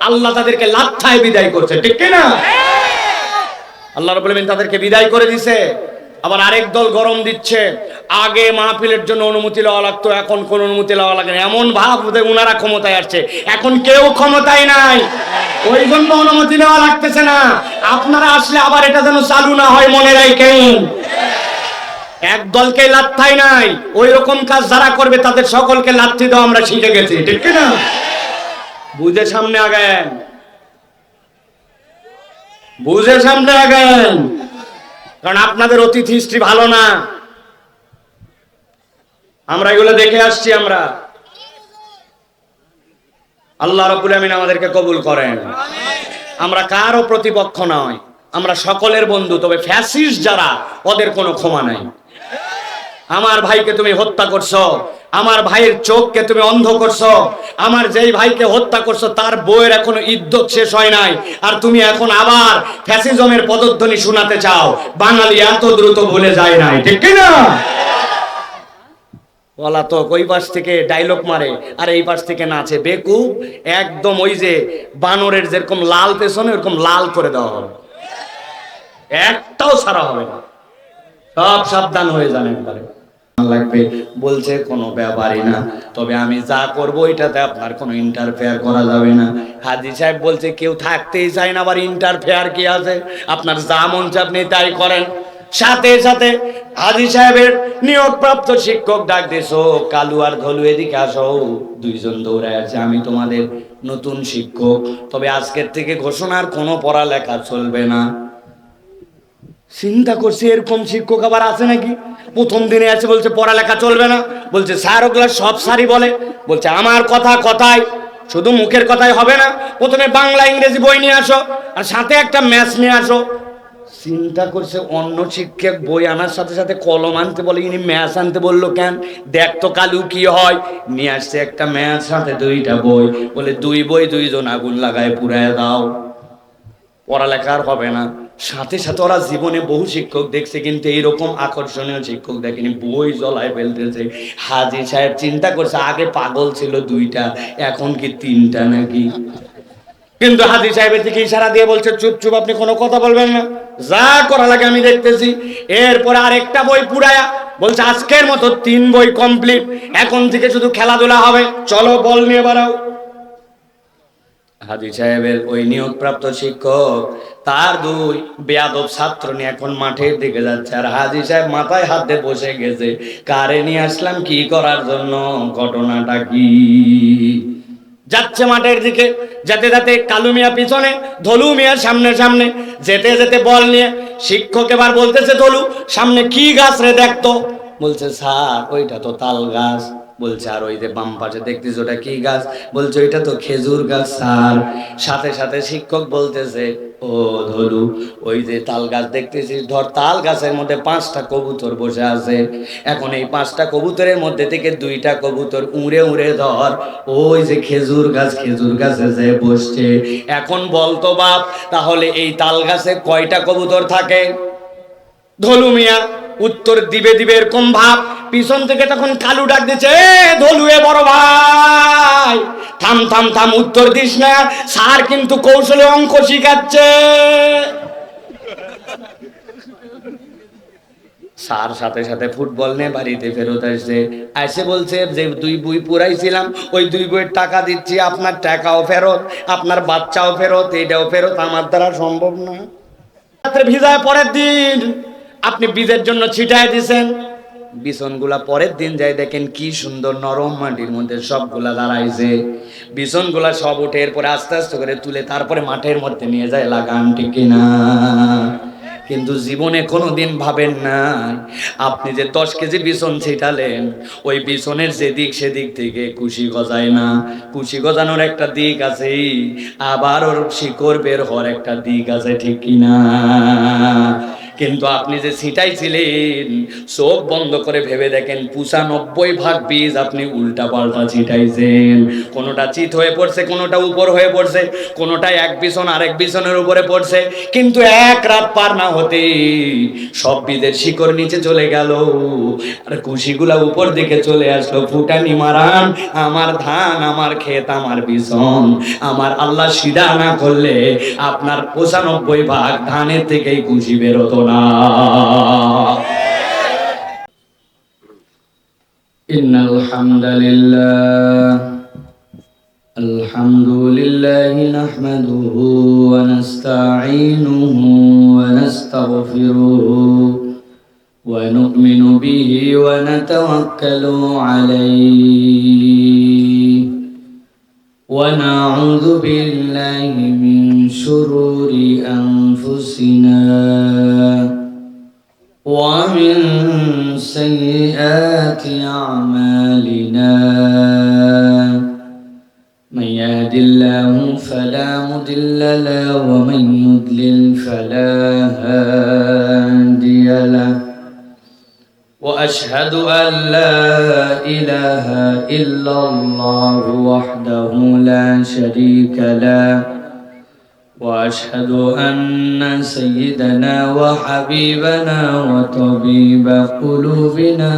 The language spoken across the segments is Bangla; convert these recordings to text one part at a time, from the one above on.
আল্লাহ তাদেরকে লাথায় বিদায় করছে, ঠিক কি না? আল্লাহ রাব্বুল আলামিন তাদেরকে বিদায় করে দিয়েছে। আবার আরেক দল গরম দিচ্ছে, আগে মাহফিলের জন্য অনুমতি লওয়া লাগতো, এখন কোন অনুমতি লওয়া লাগে না। এমন ভাব যে উনারা ক্ষমতায় আসছে, এখন কেউ ক্ষমতায় নাই, ওই জন্য অনুমতি নেওয়া লাগতেছে না। আপনারা আসলে আবার এটা যেন চালু না হয় মনে রাখেন। এক দলকে লাথাই নাই, ওই রকম কাজ যারা করবে তাদের সকলকে লাথি দাও আমরা শিখে গেছি, ঠিক কি না? বুঝে সামনে আগেন, বুঝে সামনে আগেন, কারণ আপনাদের অতীত হিস্ট্রি ভালো না। আমরা এগুলো দেখে আসছি। আমরা আল্লাহ রাব্বুল আমিন আমাদেরকে কবুল করেন। আমরা কারো প্রতিপক্ষ নয়, আমরা সকলের বন্ধু। তবে ফ্যাসিস্ট যারা, ওদের কোনো ক্ষমা নাই। আমার ভাইকে তুমি হত্যা করছো, আমার ভাইয়ের চোখকে তুমি অন্ধ করছো, আমার যেই ভাইকে হত্যা করছো তার বইয়ের এখনো ইদ্যত শেষ হয় নাই, আর তুমি এখন আবার ফ্যাসিজমের পদধ্বনি শোনাতে চাও। বাঙালি এত দ্রুত ভুলে যায় নাই, ঠিক কি না? বলা তো ওই পাশ থেকে ডায়লগ মারে আর এই পাশ থেকে নাচে, বেকুব। একদম ওই যে বানরের যেরকম লাল পেছনে ওরকম লাল করে দেওয়া হবে, একটাও ছাড়া হবে না। সব সাবধান হয়ে যান একবারে। লাগবে বলছে কোনো ব্যাপারই না, তবে আমি যা করব এটাতে আপনার কোনো ইন্টারফেয়ার করা যাবে না। হাজী সাহেব বলছে কেউ থাকতেই চায় না, আবার ইন্টারফেয়ার কি আছে? আপনার যা মন চায় আপনি তাই করেন। সাথে সাথে হাজী সাহেবের নিয়োগপ্রাপ্ত শিক্ষক ডাক দিয়েছো, কালু আর ধলু এদিকে আসো। দুইজন দৌড়ায় আছে, আমি তোমাদের নতুন শিক্ষক, তবে আজকের থেকে ঘোষণার কোনো পড়ালেখা চলবে না। চিন্তা করছি এরকম শিক্ষক আবার আছে নাকি? প্রথম দিনে আছে বলছে পড়ালেখা চলবে না, বলছে স্যার ওগুলা সব স্যারই বলে। বলছে আমার কথা কথায়, শুধু মুখের কথাই হবে না, প্রথমে বাংলা ইংরেজি বই নিয়ে আসো আর সাথে একটা ম্যাথস নিয়ে আসো। চিন্তা করছে অন্য শিক্ষক বই আনার সাথে সাথে কলম আনতে বলে, ইনি ম্যাথস আনতে বললো কেন? দেখ তো কালু কি হয়। নিয়ে আসছে একটা ম্যাথস সাথে দুইটা বই, বলে দুই বই দুইজন আগুন লাগায় পুড়ায় দাও, পড়ালেখার হবে না। সাথে সাথে ওরা জীবনে বহু শিক্ষক দেখছে, কিন্তু এইরকম আকর্ষণীয় শিক্ষক দেখেনি, বই জ্বলায় ফেলতেছে। হাজী সাহেব চিন্তা করছে আগে পাগল ছিল দুইটা, এখন কি তিনটা নাকি? কিন্তু হাজী সাহেবের দিকে ইশারা দিয়ে বলছে চুপ চুপ, আপনি কোনো কথা বলবেন না, যা করা লাগে আমি দেখতেছি। এরপরে আরেকটা বই পুরায়া বলছে আজকের মতো 3 বই কমপ্লিট, এখন থেকে শুধু খেলাধুলা হবে, চলো বল নিয়ে বাড়াও। হাজী সাহেবের ওই নিয়োগপ্রাপ্ত শিক্ষক তার 2 বেয়াদব ছাত্র নিয়ে এখন মাঠের দিকে যাচ্ছে, আর হাজী সাহেব মাথায় হাত দিয়ে বসে গেছে, কারে নিয়ে আসলাম কি করার জন্য, ঘটনাটা কি? যাচ্ছে মাঠের দিকে, যেতে যেতে কালু মিয়া পিছনে, ধলু মিয়া সামনে সামনে, যেতে যেতে বল নিয়ে শিক্ষক এবার বলতেছে ধলু সামনে কি গাছ রে দেখতো। বলছে স্যার ওইটা তো তাল গাছ। বলছে আর ওই যে বাম পাশে দেখতেছ ওটা কি গাছ? বলছে ওইটা তো খেজুর গাছ স্যার। সাথে সাথে শিক্ষক বলতেছে ও ধলু, ওই যে তাল গাছ দেখতেছিস, ধর তাল গাছের মধ্যে 5টা কবুতর বসে আছে, এখন এই 5টা কবুতরের মধ্যে থেকে 2টা কবুতর উড়ে উড়ে ধর ওই যে খেজুর গাছ, খেজুর গাছে যে বসছে। এখন বলতো বাপ, তাহলে এই তাল গাছে কয়টা কবুতর থাকে? ধলু মিয়া উত্তর দিবে দিবে এরকম ভাব, পিছন থেকে তখন কালু ডাক দিচ্ছে এ ধলু, এ বড় ভাই থাম থাম থাম, উত্তর দিস না, স্যার কিন্তু কৌশলে অঙ্ক শিখাচ্ছে। স্যার সাথে সাথে ফুটবল নিয়ে বাড়িতে ফেরত আসছে, এসে বলছে যে 2 বই পুরাইছিলাম, ওই 2 বইয়ের টাকা দিচ্ছি, আপনার টাকাও ফেরত, আপনার বাচ্চাও ফেরত, এটাও ফেরত, আমার দ্বারা সম্ভব না। রাত্রে ভিজায় পরের দিন আপনি বীজের জন্য ছিটায় দিছেন, বিছনগুলা পরের দিন যাই দেখেন কি সুন্দর নরম মাটির মধ্যে সবগুলা দাঁড়াইছে। বিছনগুলা সব উঠে এরপরে আস্তে আস্তে করে তুলে তারপরে মাঠের মধ্যে নিয়ে যায় লাগান, ঠিক কিনা? কিন্তু জীবনে কোনোদিন ভাবেন না আপনি যে 10 কেজি বিছন ছিটালেন, ওই বিছনের যেদিক সেদিক থেকে কুশি গজায় না, কুশি গজানোর একটা দিক আছে, আবার ওর শিকড় বের হওয়ার একটা দিক আছে, ঠিক কিনা? কিন্তু আপনি যে ছিটাইছিলেন, চোখ বন্ধ করে ভেবে দেখেন 95 ভাগ বীজ আপনি উল্টা পাল্টা ছিটাইছেন। কোনোটা চিত হয়ে পড়ছে, কোনোটা উপর হয়ে পড়ছে, কোনোটা এক বিছন আরেক বিছনের উপরে পড়ছে, কিন্তু এক রাত পার না হতে সব বীজের শিকড় নিচে চলে গেল, আর কুশিগুলা উপর দিকে চলে আসলো। ফুটানি মারান আমার ধান, আমার ক্ষেত, আমার বিছন আমার আল্লাহ সিধা না করলে আপনার 95 ভাগ ধানের থেকেই কুশি বেরোতো না। ইন্নাল হামদুলিল্লাহ আলহামদুলিল্লাহি নাহমাদুহু ওয়া নাস্তাঈনুহু ওয়া নাস্তাগফিরুহু ওয়া নু'মিনু বিহি ওয়া নাতাওয়াক্কালু আলাইহি ওয়া নাউযু বিল্লাহি মিন শুরুরি আনফুসিনা ওয়া মিন সাইয়্যাতি আ'মালিনা। من يهد الله فلا مضل له ومن يضلل فلا هادي له وأشهد أن لا إله إلا الله وحده لا شريك له وأشهد أن سيدنا وحبيبنا وطبيب قلوبنا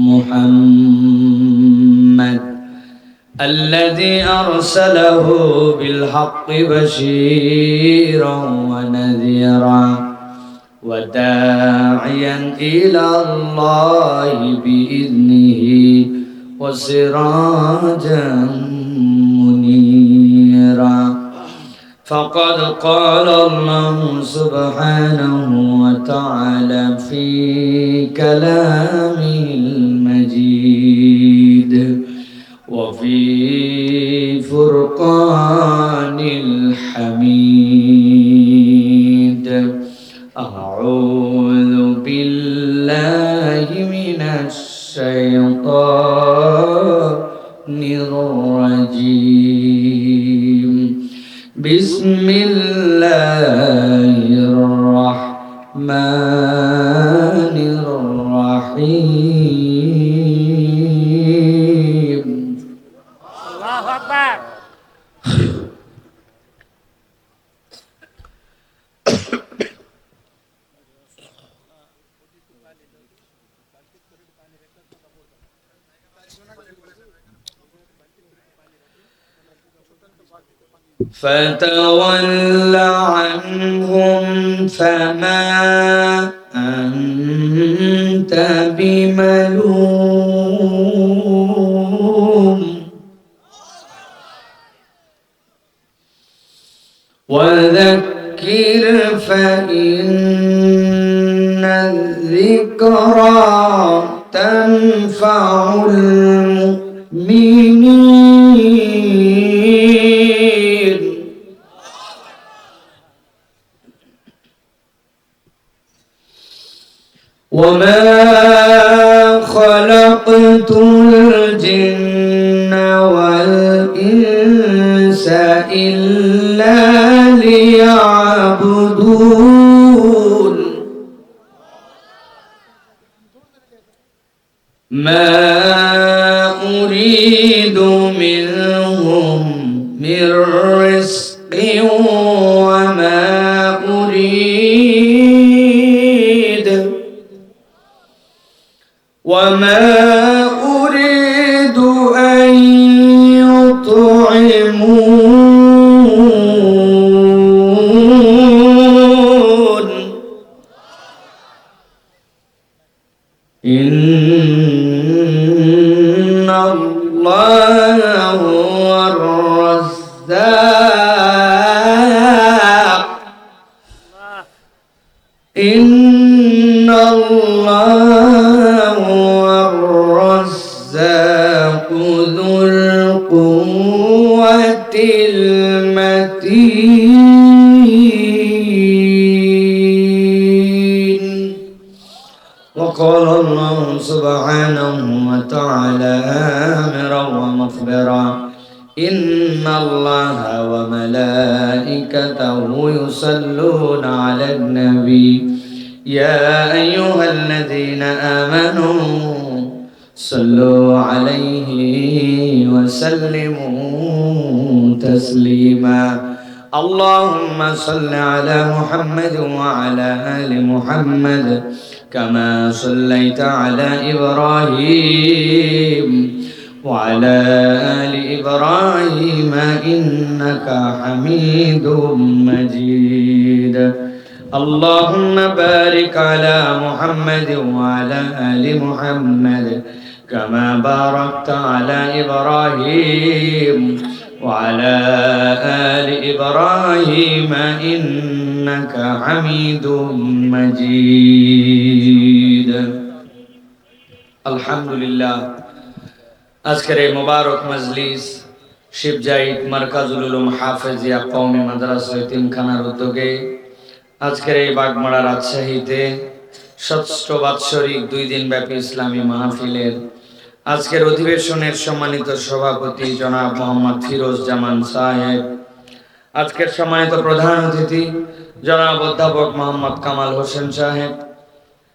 محمد الذي أرسله بالحق بشيرا ونذيرا وداعيا إلى الله بإذنه وسراجا منيرا. فقد قال الله سبحانه وتعالى في كلامه المجيد وفي فرقان الحميد. أعوذ بالله من الشيطان الرجيم. بسم الله الرحمن الرحيم. الله أكبر. فتول عنهم فما أنت بملوم وذكر فإن الذكرى تنفع المؤمنين. وما خلقت الجن والإنس إلا ليعبدون. ما أريد منهم من رزق وما أريد أن يطعمون. إن الله هو الرزاق. إن الله هو الرزاق ذو القوة المتين. وقال الله سبحانه وتعالى آمرا ومخبرا إن الله وملائكته يصلون على النبي يا أيها الذين آمنوا صلوا عليه وسلموا تسليما اللهم صل على محمد وعلى آل محمد كما صليت على إبراهيم وعلى آل إبراهيم إنك حميد مجيد اللهم بارك على محمد وعلى آل محمد كما باركت على إبراهيم وعلى آل إبراهيم إنك حميد مجيد الحمد لله আজকের এই মোবারক মজলিস শিবজাইদ মারকাজুল উলুম হাফেজিয়া কওমি মাদ্রাসা তিনখানার উদ্যোগে আজকের এই বাগমারা রাজশাহীতে ষষ্ঠ বাৎসরিক 2 দিন ব্যাপী ইসলামী মাহফিলের আজকের অধিবেশনের সম্মানিত সভাপতি জনাব মোহাম্মদ ফিরোজ জামান সাহেব, আজকের সম্মানিত প্রধান অতিথি জনাব অধ্যাপক মোহাম্মদ কামাল হোসেন সাহেব,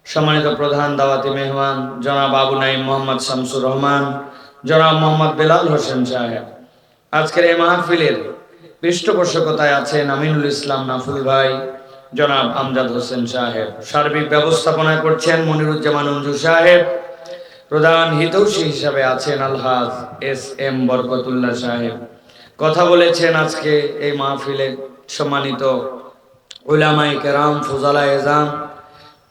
সম্মানিত প্রধান দাওয়াতি মেহমান জনাব আবু নাইম মোহাম্মদ শামসুর রহমান, জনাব মোহাম্মদ বেলাল হোসেন সাহেব। আজকের এই মাহফিলের পৃষ্ঠপোষকতায় আছেন আমিনুল ইসলাম নাফুল ভাই, জনাব আমজাদ হোসেন সাহেব। সার্বিক ব্যবস্থাপনা করছেন মনিরুজ্জামান অঞ্জু সাহেব। প্রধান হিতৈষী হিসাবে আছেন আলহাজ এস এম বরকতুল্লাহ সাহেব। কথা বলেছেন আজকে এই মাহফিলে সম্মানিত উলামায়ে কেরাম, ফুজালায়ে এজাম।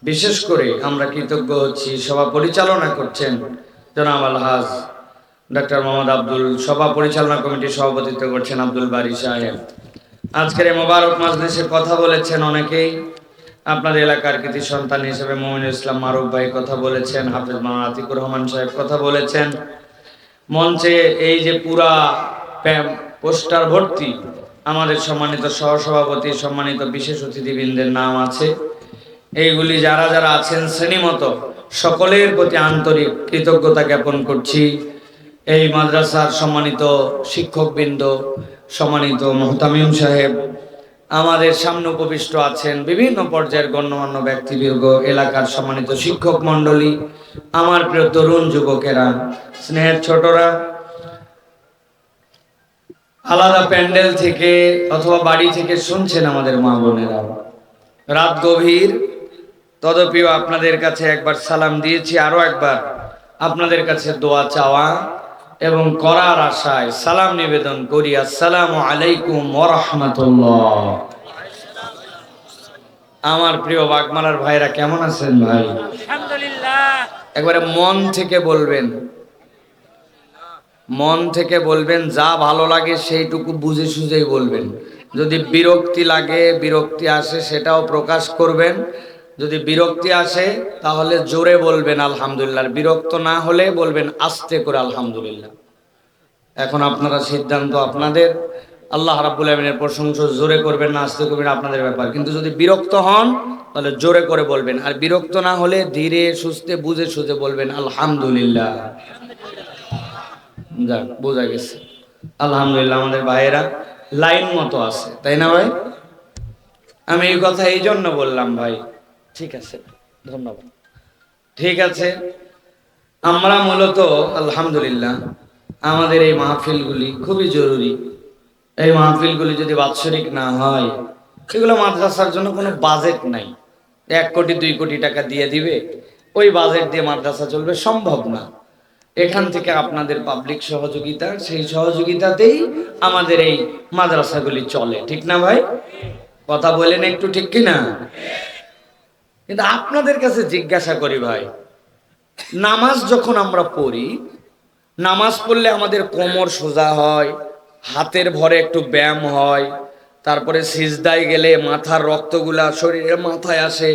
বিশেষ করে আমরা কৃতজ্ঞ হচ্ছি, সভা পরিচালনা করছেন জনাব আলহাজ ডক্টর মোহাম্মদ আব্দুল, সভা পরিচালনা কমিটির সভাপতিত্ব করছেন আব্দুল বারী সাহেব। আজকের এই মোবারক মাজলিসে কথা বলেছেন অনেকেই। আপনাদের এলাকার কৃতি সন্তান হিসেবে মোমিনুল ইসলাম মারুফ ভাই কথা বলেছেন, হাফেজ মাওলানা আতিকুর রহমান সাহেব কথা বলেছেন। মঞ্চে এই যে পুরা পোস্টার ভর্তি আমাদের সম্মানিত সহসভাপতি, সম্মানিত বিশেষ অতিথিবৃন্দের নাম আছে। এইগুলি যারা যারা আছেন শ্রেণীমতো সকলের প্রতি আন্তরিক কৃতজ্ঞতা জ্ঞাপন করছি। এই মাদ্রাসার সম্মানিত শিক্ষকবৃন্দ, সম্মানিত মুহতামিম সাহেব, আমাদের সামনে উপবিষ্ট আছেন বিভিন্ন পর্যায়ের গণ্যমান্য ব্যক্তিবর্গ, এলাকার সম্মানিত শিক্ষক মণ্ডলী, আমার প্রিয় তরুণ যুবকেরা, স্নেহের ছোটরা, আলাদা প্যান্ডেল থেকে অথবা বাড়ি থেকে শুনছেন আমাদের মা বোনেরা। রাত গভীর, তদপিও আপনাদের কাছে একবার সালাম দিয়েছি, আরো একবার আপনাদের কাছে দোয়া চাওয়া এবং করার আশায় সালাম নিবেদন করি। আসসালামু আলাইকুম ওয়া রাহমাতুল্লাহ। আমার প্রিয় বাগমারার ভাইরা কেমন আছেন ভাই? আলহামদুলিল্লাহ। একবারে মন থেকে বলবেন, মন থেকে বলবেন, যা ভালো লাগে সেইটুকু বুঝে সুঝেই বলবেন। যদি বিরক্তি লাগে, বিরক্তি আসে, সেটাও প্রকাশ করবেন। যদি বিরক্তি আসে তাহলে জোরে বলবেন আলহামদুলিল্লাহ, বিরক্ত না হলে বলবেন আস্তে করে আলহামদুলিল্লাহ। এখন আপনারা সিদ্ধান্ত আপনাদের। আল্লাহ রাব্বুল আমিনের প্রশংসা জোরে করবেন না আস্তে করবেন আপনাদের ব্যাপার। কিন্তু যদি বিরক্ত হন তাহলে জোরে করে বলবেন, আর বিরক্ত না হলে ধীরে সুস্থে বুঝে সুঝে বলবেন আলহামদুলিল্লাহ। যাক, বোঝা গেছে। আলহামদুলিল্লাহ, আমাদের ভাইয়েরা লাইন মতো আছে, তাই না ভাই? আমি এই কথা এই জন্য বললাম ভাই। ঠিক আছে, ধন্যবাদ। ঠিক আছে, আমরা মূলত আলহামদুলিল্লাহ আমাদের এই মাহফিলগুলি খুবই জরুরি। এই মাহফিলগুলি যদি বাৎসরিক না হয়, সেগুলো মাদ্রাসার জন্য কোনো বাজেট নাই। 1 কোটি 2 কোটি টাকা দিয়ে দিবে, ওই বাজেট দিয়ে মাদ্রাসা চলবে, সম্ভব না। এখান থেকে আপনাদের পাবলিক সহযোগিতা, সেই সহযোগিতাতেই আমাদের এই মাদ্রাসাগুলি চলে, ঠিক না ভাই? কথা বলেন একটু, ঠিক কিনা? কিন্তু আপনাদের কাছে জিজ্ঞাসা করি ভাই, নামাজ যখন আমরা পড়ি, নামাজ পড়লে আমাদের কোমর সোজা হয়, হাতের ভরে একটু ব্যায়াম হয়, তারপরে সিজদায় গেলে মাথার রক্তগুলা শরীরের মাথায় আসে,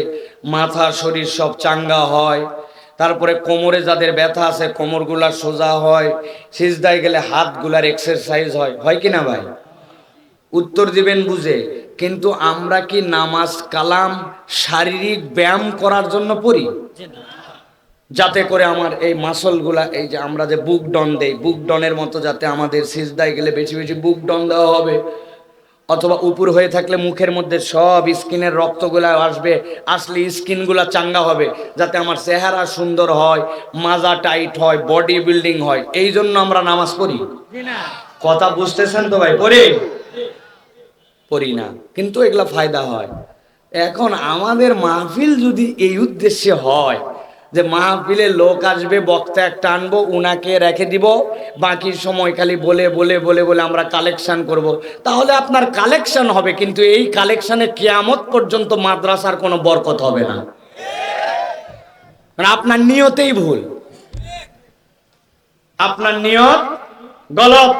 মাথা শরীর সব চাঙ্গা হয়, তারপরে কোমরে যাদের ব্যথা আছে কোমরগুলা সোজা হয়, সিজদায় গেলে হাতগুলার এক্সারসাইজ হয়, হয় কিনা ভাই? উত্তর দিবেন বুঝে। কিন্তু আমরা কি নামাজ কালাম শারীরিক ব্যায়াম করার জন্য পড়ি? যাতে করে আমার এই মাসলগুলা, এই যে আমরা যে বুক ডন দেই, বুক ডনের মতো যাতে আমাদের সিজদায় গেলে বেশি বেশি বুক ডন দেওয়া হবে, অথবা উপর হয়ে থাকলে মুখের মধ্যে সব স্কিনের রক্তগুলা আসবে, আসলে স্কিনগুলা চাঙ্গা হবে, যাতে আমার চেহারা সুন্দর হয়, মাজা টাইট হয়, বডি বিল্ডিং হয়। এই জন্য আমরা নামাজ পড়ি। কথা বুঝতেছেন তো ভাই? পড়ি না, কিন্তু এগুলা ফায়দা হয়। এখন আমাদের মাহফিল যদি এই উদ্দেশ্যে হয় যে মাহফিলে লোক আসবে, বক্তা একটা আনবো, উনাকে রেখে দিব, বাকি সময় খালি বলে বলে বলে বলে আমরা কালেকশন করব, তাহলে আপনার কালেকশন হবে, কিন্তু এই কালেকশনে কিয়ামত পর্যন্ত মাদ্রাসার কোনো বরকত হবে না। আপনার নিয়তেই ভুল, আপনার নিয়ত গলত।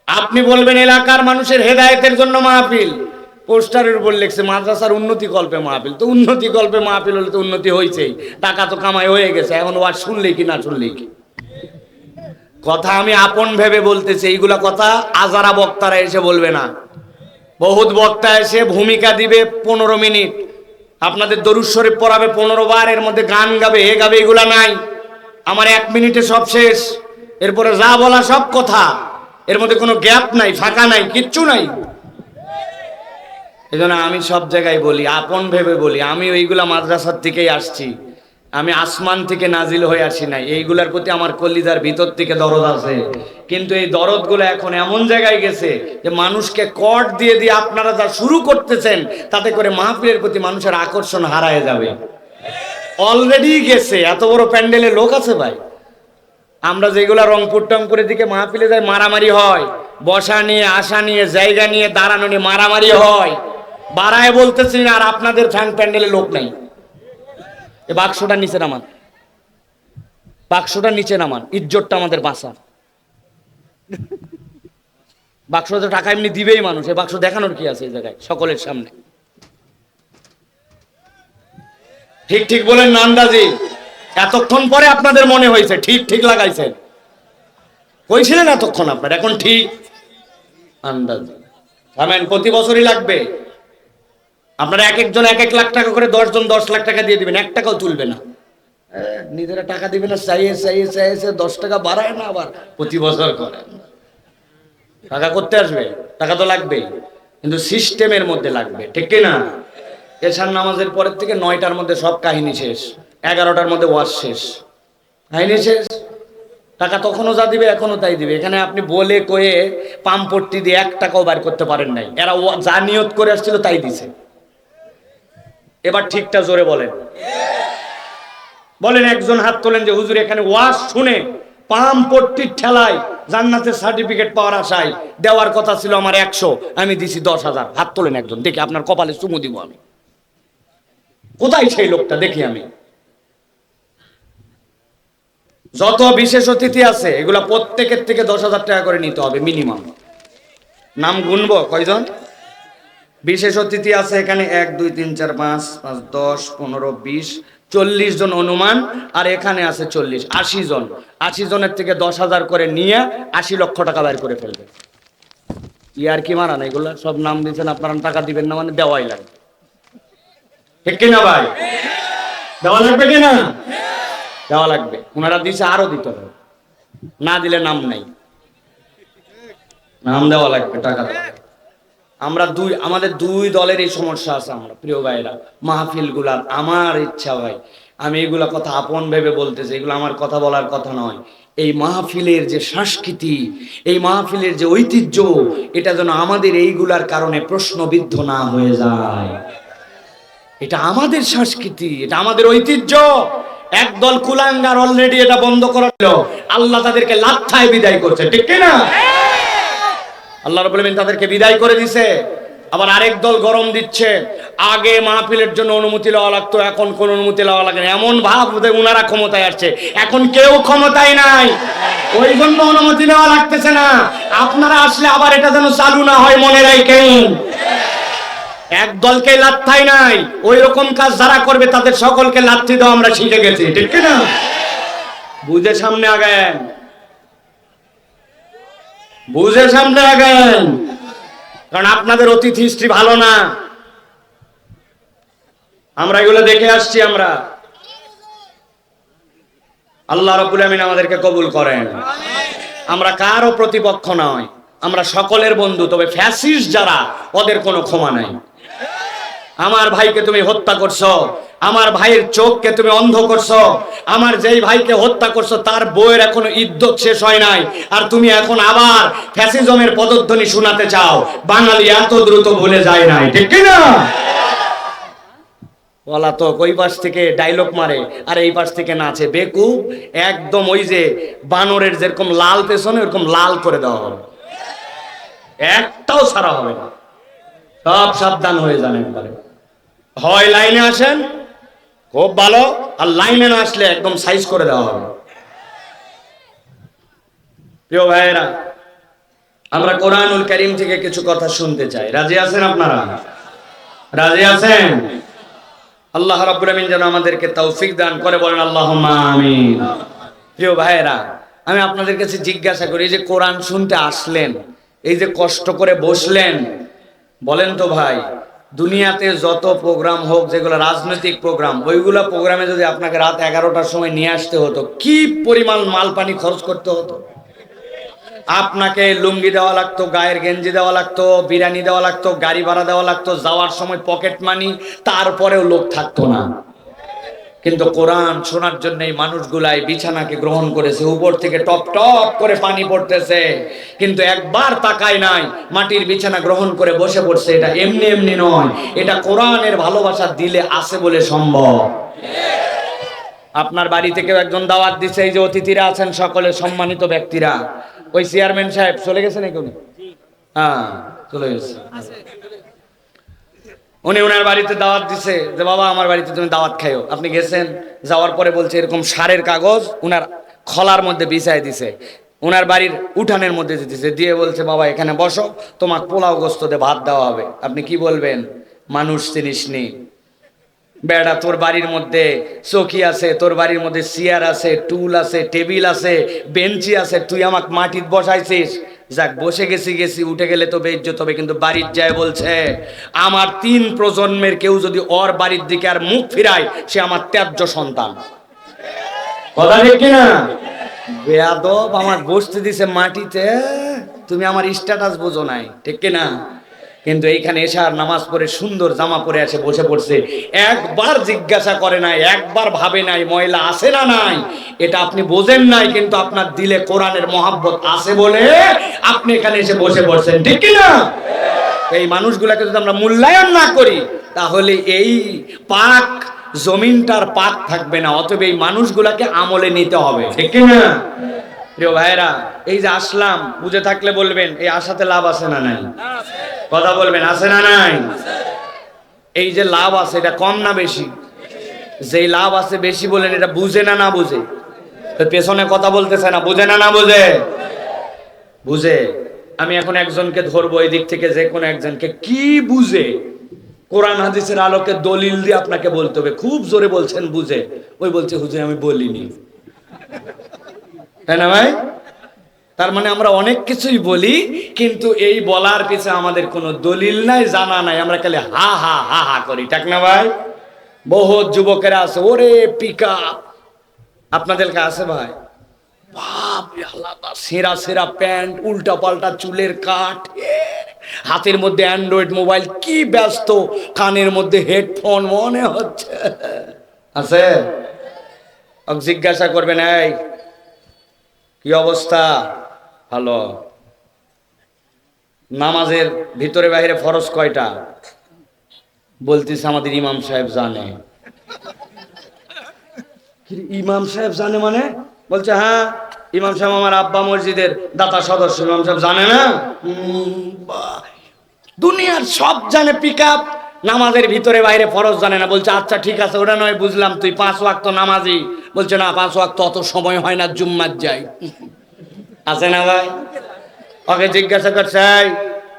আপনি বলবেন এলাকার মানুষের হেদায়েতের জন্য মাহফিল, পোস্টারের উপর লিখছে মাদ্রাসার উন্নতি কল্পে মাহফিল। তো উন্নতি কল্পে মাহফিল হলে তো উন্নতি হয়েছেই, টাকা তো কামাই হয়ে গেছে, এখন ওয়াজ শুনলেই কি না শুনলেই কি। কথা আমি আপন ভেবে বলতেছি, এইগুলা কথা আজারা বক্তারা এসে বলবে না। বহুত বক্তা এসে ভূমিকা দিবে 15 মিনিট, আপনাদের দরুদ শরীফ পড়াবে 15 বার, এর মধ্যে গান গাবে, হে গাবে, এগুলা নাই। আমার 1 মিনিটে সব শেষ, এরপরে যা বলা সব কথা, এর মধ্যে কোনো গ্যাপ নাই, ফাঁকা নাই, কিচ্ছু নাই। এই জন্য আমি সব জায়গায় বলি, আপন ভেবে বলি, আমি ওইগুলা মাদ্রাসার থেকেই আসছি, আমি আসমান থেকে নাজিল হয়ে আসি নাই। এইগুলার প্রতি আমার কলিজার ভিতর থেকে দরদ আছে, কিন্তু এই দরদগুলো এখন এমন জায়গায় গেছে যে মানুষকে কট দিয়ে দিয়ে আপনারা যা শুরু করতেছেন, তাতে করে মাহফিলের প্রতি মানুষের আকর্ষণ হারায় যাবে। অলরেডি গেছে, এত বড় প্যান্ডেলে লোক আছে ভাই। আমরা যেগুলা রংপুর টংপুরের দিকে মাহফিলে যাই, মারামারি হয়, বসা নিয়ে, আসা নিয়ে, জায়গা নিয়ে, দাঁড়ানো নিয়ে মারামারি হয়। বাড়ায় বলতেছি না, আর আপনাদের ফ্যান প্যান্ডেলে লোক নাই। এ বাক্সটা নিচে নামান, বাক্সটা নিচে নামান, ইজ্জতটা আমাদের বাঁচা। বাক্সতে টাকা এমনি দিবেই মানুষ, এই বাক্স দেখানোর কি আছে এই জায়গায় সকলের সামনে? ঠিক ঠিক বলেন না আন্দাজি? এতক্ষণ পরে আপনাদের মনে হয়েছে ঠিক ঠিক লাগাইছেন, কইছিলেন এতক্ষণ আপনার, এখন ঠিক আন্দাজি। থামেন, প্রতি বছরই লাগবে। আপনারা এক একজন 1-1 লাখ টাকা করে, 10 জন 10 লাখ টাকা দিয়ে দিবেন, 1 টাকাও তুলবে না। নিজেরা টাকা দিবে না, চাইয়ে চাইয়ে চাইয়ে 10 টাকা বাড়ায় না, আবার প্রতি বছর করে। টাকা করতে আসবে, টাকা তো লাগবেই, কিন্তু সিস্টেমের মধ্যে লাগবে, ঠিক কিনা? এশার নামাজের পরের থেকে 9টার মধ্যে সব কাহিনী শেষ, 11টার মধ্যে ওয়াজ শেষ, কাহিনী শেষ। টাকা তখনও যা দিবে এখনো তাই দিবে। এখানে আপনি বলে কয়ে পাম্পট্টি দিয়ে 1 টাকাও বার করতে পারেন নাই, এরা যা নিয়ত করে আসছিল তাই দিছে। এবার ঠিকটা জোরে বলেন, বলেন, একজন হাত তোলেন যে হুজুর এখানে ওয়াজ শুনে পাম্পট্টির ঠেলায় জান্নাতের সার্টিফিকেট পাওয়ার আশায় দেওয়ার কথা ছিল আমার 100, আমি দিছি 10,000। হাত তোলেন একজন, দেখি আপনার কপালে চুমু দিব আমি। কোথায় সেই লোকটা দেখি আমি। যত বিশেষ অতিথি আছে এগুলা প্রত্যেকের থেকে 10,000 টাকা করে নিতে হবে মিনিমাম। নাম গুনবো কয়জন বিশেষ অতিথি আছে এখানে? 1 2 3 4 5 5 10 15 20 40 জন অনুমান, আর এখানে আছে 40, 80 জন। 80 জনের থেকে 10,000 করে নিয়ে 80 লক্ষ টাকা বের করে ফেলবে। ইয়ার কি মারান? এগুলা সব নাম দিয়েছেন আপনারা, টাকা দিবেন না মানে দেওয়াই লাগবে, ঠিক কিনা ভাই? দেওয়া লাগবে কিনা? দেওয়া লাগবে। ওনারা দিছে, আরো দিতে হবে, না দিলে নাম নাই, নাম দেওয়া লাগবে, টাকা দেওয়া লাগবে। আমরা আমাদের দুই দলের এই সমস্যা আছে। আমরা প্রিয় ভাইরা, মাহফিল গুলার আমার ইচ্ছা ভাই, আমি এগুলা কথা আপন ভেবে বলতেছি, এগুলো আমার কথা বলার কথা নয়। এই মাহফিলের যে সংস্কৃতি, এই মাহফিলের যে ঐতিহ্য, এটা যেন আমাদের এইগুলার কারণে প্রশ্নবিদ্ধ না হয়ে যায়। এটা আমাদের সংস্কৃতি, এটা আমাদের ঐতিহ্য। একদল কুলাঙ্গার অলরেডি এটা বন্ধ করালো, আল্লাহ তাদেরকে লাথায় বিদায় করছে, ঠিক কিনা? আল্লাহ রাব্বুল আলামিন তাদেরকে বিদায় করে দিছে। আবার আরেক দল গরম দিচ্ছে, আগে মাহফিলের জন্য অনুমতি লওয়া লাগতো, এখন কোন অনুমতি লওয়া লাগে না। এমন ভাব যে উনারা ক্ষমতায় আসছে, এখন কেউ ক্ষমতায় নাই, ওই জন্য অনুমতি নেওয়া লাগতেছে না। আপনারা আসলে আবার এটা যেন চালু না হয় মনে রাখেন। এক দলকে লাথাই নাই, ওই রকম কাজ যারা করবে তাদের সকলকে লাথি দাও আমরা শিখে গেছি, ঠিক কিনা? বুঝে সামনে আগান, বুঝে সামনে আগান, কারণ আপনাদের অতিথি হিস্ট্রি ভালো না। আমরা এগুলো দেখে আসছি। আমরা, আল্লাহ রাব্বুল আমিন আমাদেরকে কবুল করেন। আমরা কারো প্রতিপক্ষ নয়, আমরা সকলের বন্ধু, তবে ফ্যাসিস্ট যারা ওদের কোনো ক্ষমা নাই। আমার ভাইকে তুমি হত্যা করছো, আমার ভাইয়ের চোখকে তুমি অন্ধ করছো, আমার যেই ভাইকে হত্যা করছো তার বউয়ের এখনো ইদ্যত শেষ হয় নাই, আর তুমি এখন আবার ফ্যাসিজমের পদধ্বনি শোনাতে চাও। বাঙালি এত দ্রুত ভুলে যায় নাই, ঠিক কি না? বলা তো ওই পাশ থেকে ডায়লগ মারে আর এই পাশ থেকে নাচে, বেকুব। একদম ওই যে বানরের যেরকম লাল পেছনে ওরকম লাল করে দেওয়া হবে, একটাও ছাড়া হবে না। সব সাবধান হয়ে যান একবারে। হয় লাইনে আসেন, খুব ভালো, আর লাইনে না আসলে একদম সাইজ করে দেওয়া হবে। প্রিয় ভাইয়েরা, আমরা কোরআনুল কারীম থেকে কিছু কথা শুনতে চাই। রাজি আছেন আপনারা? রাজি আছেন? আল্লাহ রাব্বুল আমিন যেন আমাদেরকে তৌফিক দান করে, বলেন আল্লাহুম্মা আমিন। প্রিয় ভাইয়েরা, আমি আপনাদের কাছে জিজ্ঞাসা করি, যে কোরআন শুনতে আসলেন, এই যে কষ্ট করে বসলেন, বলেন তো ভাই, দুনিয়াতে যত প্রোগ্রাম হোক, যেগুলো রাজনৈতিক প্রোগ্রাম, ওইগুলো প্রোগ্রামে যদি আপনাকে রাত 11টার সময় নিয়ে আসতে হতো, কি পরিমাণ মাল পানি খরচ করতে হতো? আপনাকে লুঙ্গি দেওয়া লাগতো, গায়ের গেঞ্জি দেওয়া লাগতো, বিরিয়ানি দেওয়া লাগতো, গাড়ি ভাড়া দেওয়া লাগতো, যাওয়ার সময় পকেট মানি, তারপরেও লোক থাকতো না। কিন্তু কোরআন শোনার জন্য এই মানুষগুলাই বিছানাকে গ্রহণ করেছে, উপর থেকে টপ টপ করে পানি পড়তেছে, কিন্তু একবার তাকায় নাই, মাটির বিছানা গ্রহণ করে বসে পড়ছে। এটা এমনি এমনি নয়, এটা কোরআনের ভালোবাসা দিলে আছে বলে সম্ভব। আপনার বাড়ি থেকে একজন দাওয়াত দিচ্ছে, এই যে অতিথিরা আছেন সকলে সম্মানিত ব্যক্তিরা, ওই চেয়ারম্যান সাহেব চলে গেছেন এখনই? হ্যাঁ, চলে গেছে। উনি ওনার বাড়িতে দাওয়াত দিছে, যে বাবা আমার বাড়িতে তুমি দাওয়াত খাইও। আপনি গেছেন, যাওয়ার পরে বলছে এরকম সারের কাগজ উনার খলার মধ্যে বিছাই দিছে, উনার বাড়ির উঠানের মধ্যে দিতেছে, দিয়ে বলছে বাবা এখানে বসো, তোমাকে পোলাও গোস্ত দিয়ে ভাত দেওয়া হবে। আপনি কি বলবেন? মানুষ চিনিস নি বেড়া, তোর বাড়ির মধ্যে চৌকি আছে, তোর বাড়ির মধ্যে চেয়ার আছে, টুল আছে, টেবিল আছে, বেঞ্চি আছে, তুই আমাকে মাটিত বসাইছিস। যাক, বসে গেছি, উঠে গেলে তো বেইজ্জত হবে, কিন্তু বাড়ির যায় বলছে আমার 3 প্রজন্মের কেউ যদি ওর বাড়ির দিকে আর মুখ ফিরায়, সে আমার ত্যায্য সন্তান। কথা ঠিক কিনা? বেয়াদব, আমার বসতে দিছে মাটিতে, তুমি আমার স্ট্যাটাস বোঝো নাই, ঠিক কিনা? কিন্তু এইখানে এশার নামাজ পড়ে সুন্দর জামা পরে এসে বসে পড়ছে, একবার জিজ্ঞাসা করে নাই, একবার ভাবে নাই ময়লা আছে না নাই। এটা আপনি বোঝেন নাই, কিন্তু আপনার দিলে কোরআনের মহাব্বত আছে বলে আপনি এখানে এসে বসে পড়ছেন, ঠিক কি না? এই মানুষগুলাকে যদি আমরা মূল্যায়ন না করি, তাহলে এই পাক জমিনটার পাক থাকবে না। অতএব এই মানুষগুলাকে আমলে নিতে হবে, ঠিক কি না? প্রিয় ভাইরা, এই যে আসলাম, বুঝে থাকলে বলবেন এই আশাতে লাভ আছে না নাই? কথা বলবেন, আছে না নাই? এই যে লাভ আছে, এটা কম না বেশি? যেই লাভ আছে বেশি বলেন, এটা বুঝে না বুঝে? পেছনে কথা বলতেছে না, বুঝে না বুঝে? বুঝে। আমি এখন একজনকে ধরবো এই দিক থেকে, যে কোনো একজনকে, কি বুঝে? কোরআন হাদিসের আলোকে দলিল দিয়ে আপনাকে বলতে হবে। খুব জোরে বলছেন বুঝে, ওই বলছে হুজুর আমি বলিনি, তাই না ভাই? তার মানে আমরা অনেক কিছুই বলি, কিন্তু এই বলার পিছনে আমাদের কোনো দলিল নাই, জানা নাই, আমরা খালি হা হা হা হা করি, ঠিক না ভাই? বহুত যুবকেরা আছে, ওরে পিকআপ, আপনাদের কাছে আছে ভাই, বাপ রে আলাদা সেরা সেরা প্যান্ট, উল্টা পাল্টা চুলের কাট, হাতের মধ্যে অ্যান্ড্রয়েড মোবাইল, কি ব্যস্ত, কানের মধ্যে হেডফোন, মনে হচ্ছে আছে। জিজ্ঞাসা করবেন এই কি অবস্থা? ভালো। নামাজের ভিতরে বাইরে ফরজ কয়টা? বলতেছে আমাদের ইমাম সাহেব জানে। ইমাম সাহেব জানে মানে? বলছে হ্যাঁ, ইমাম সাহেব আমার আব্বা মসজিদের দাতা সদস্য, ইমাম সাহেব জানে না? দুনিয়ার সব জানে, পিকআপ, নামাজের ভিতরে বাইরে ফরজ জানে না। বলছে আচ্ছা ঠিক আছে, ওটা নয় বুঝলাম, তুই 5 ওয়াক্ত নামাজি। বলছে না, 5 ওয়াক্ত অত সময় হয় না, জুম্মার যাই। আছে না ভাই? ওকে জিজ্ঞাসা করছে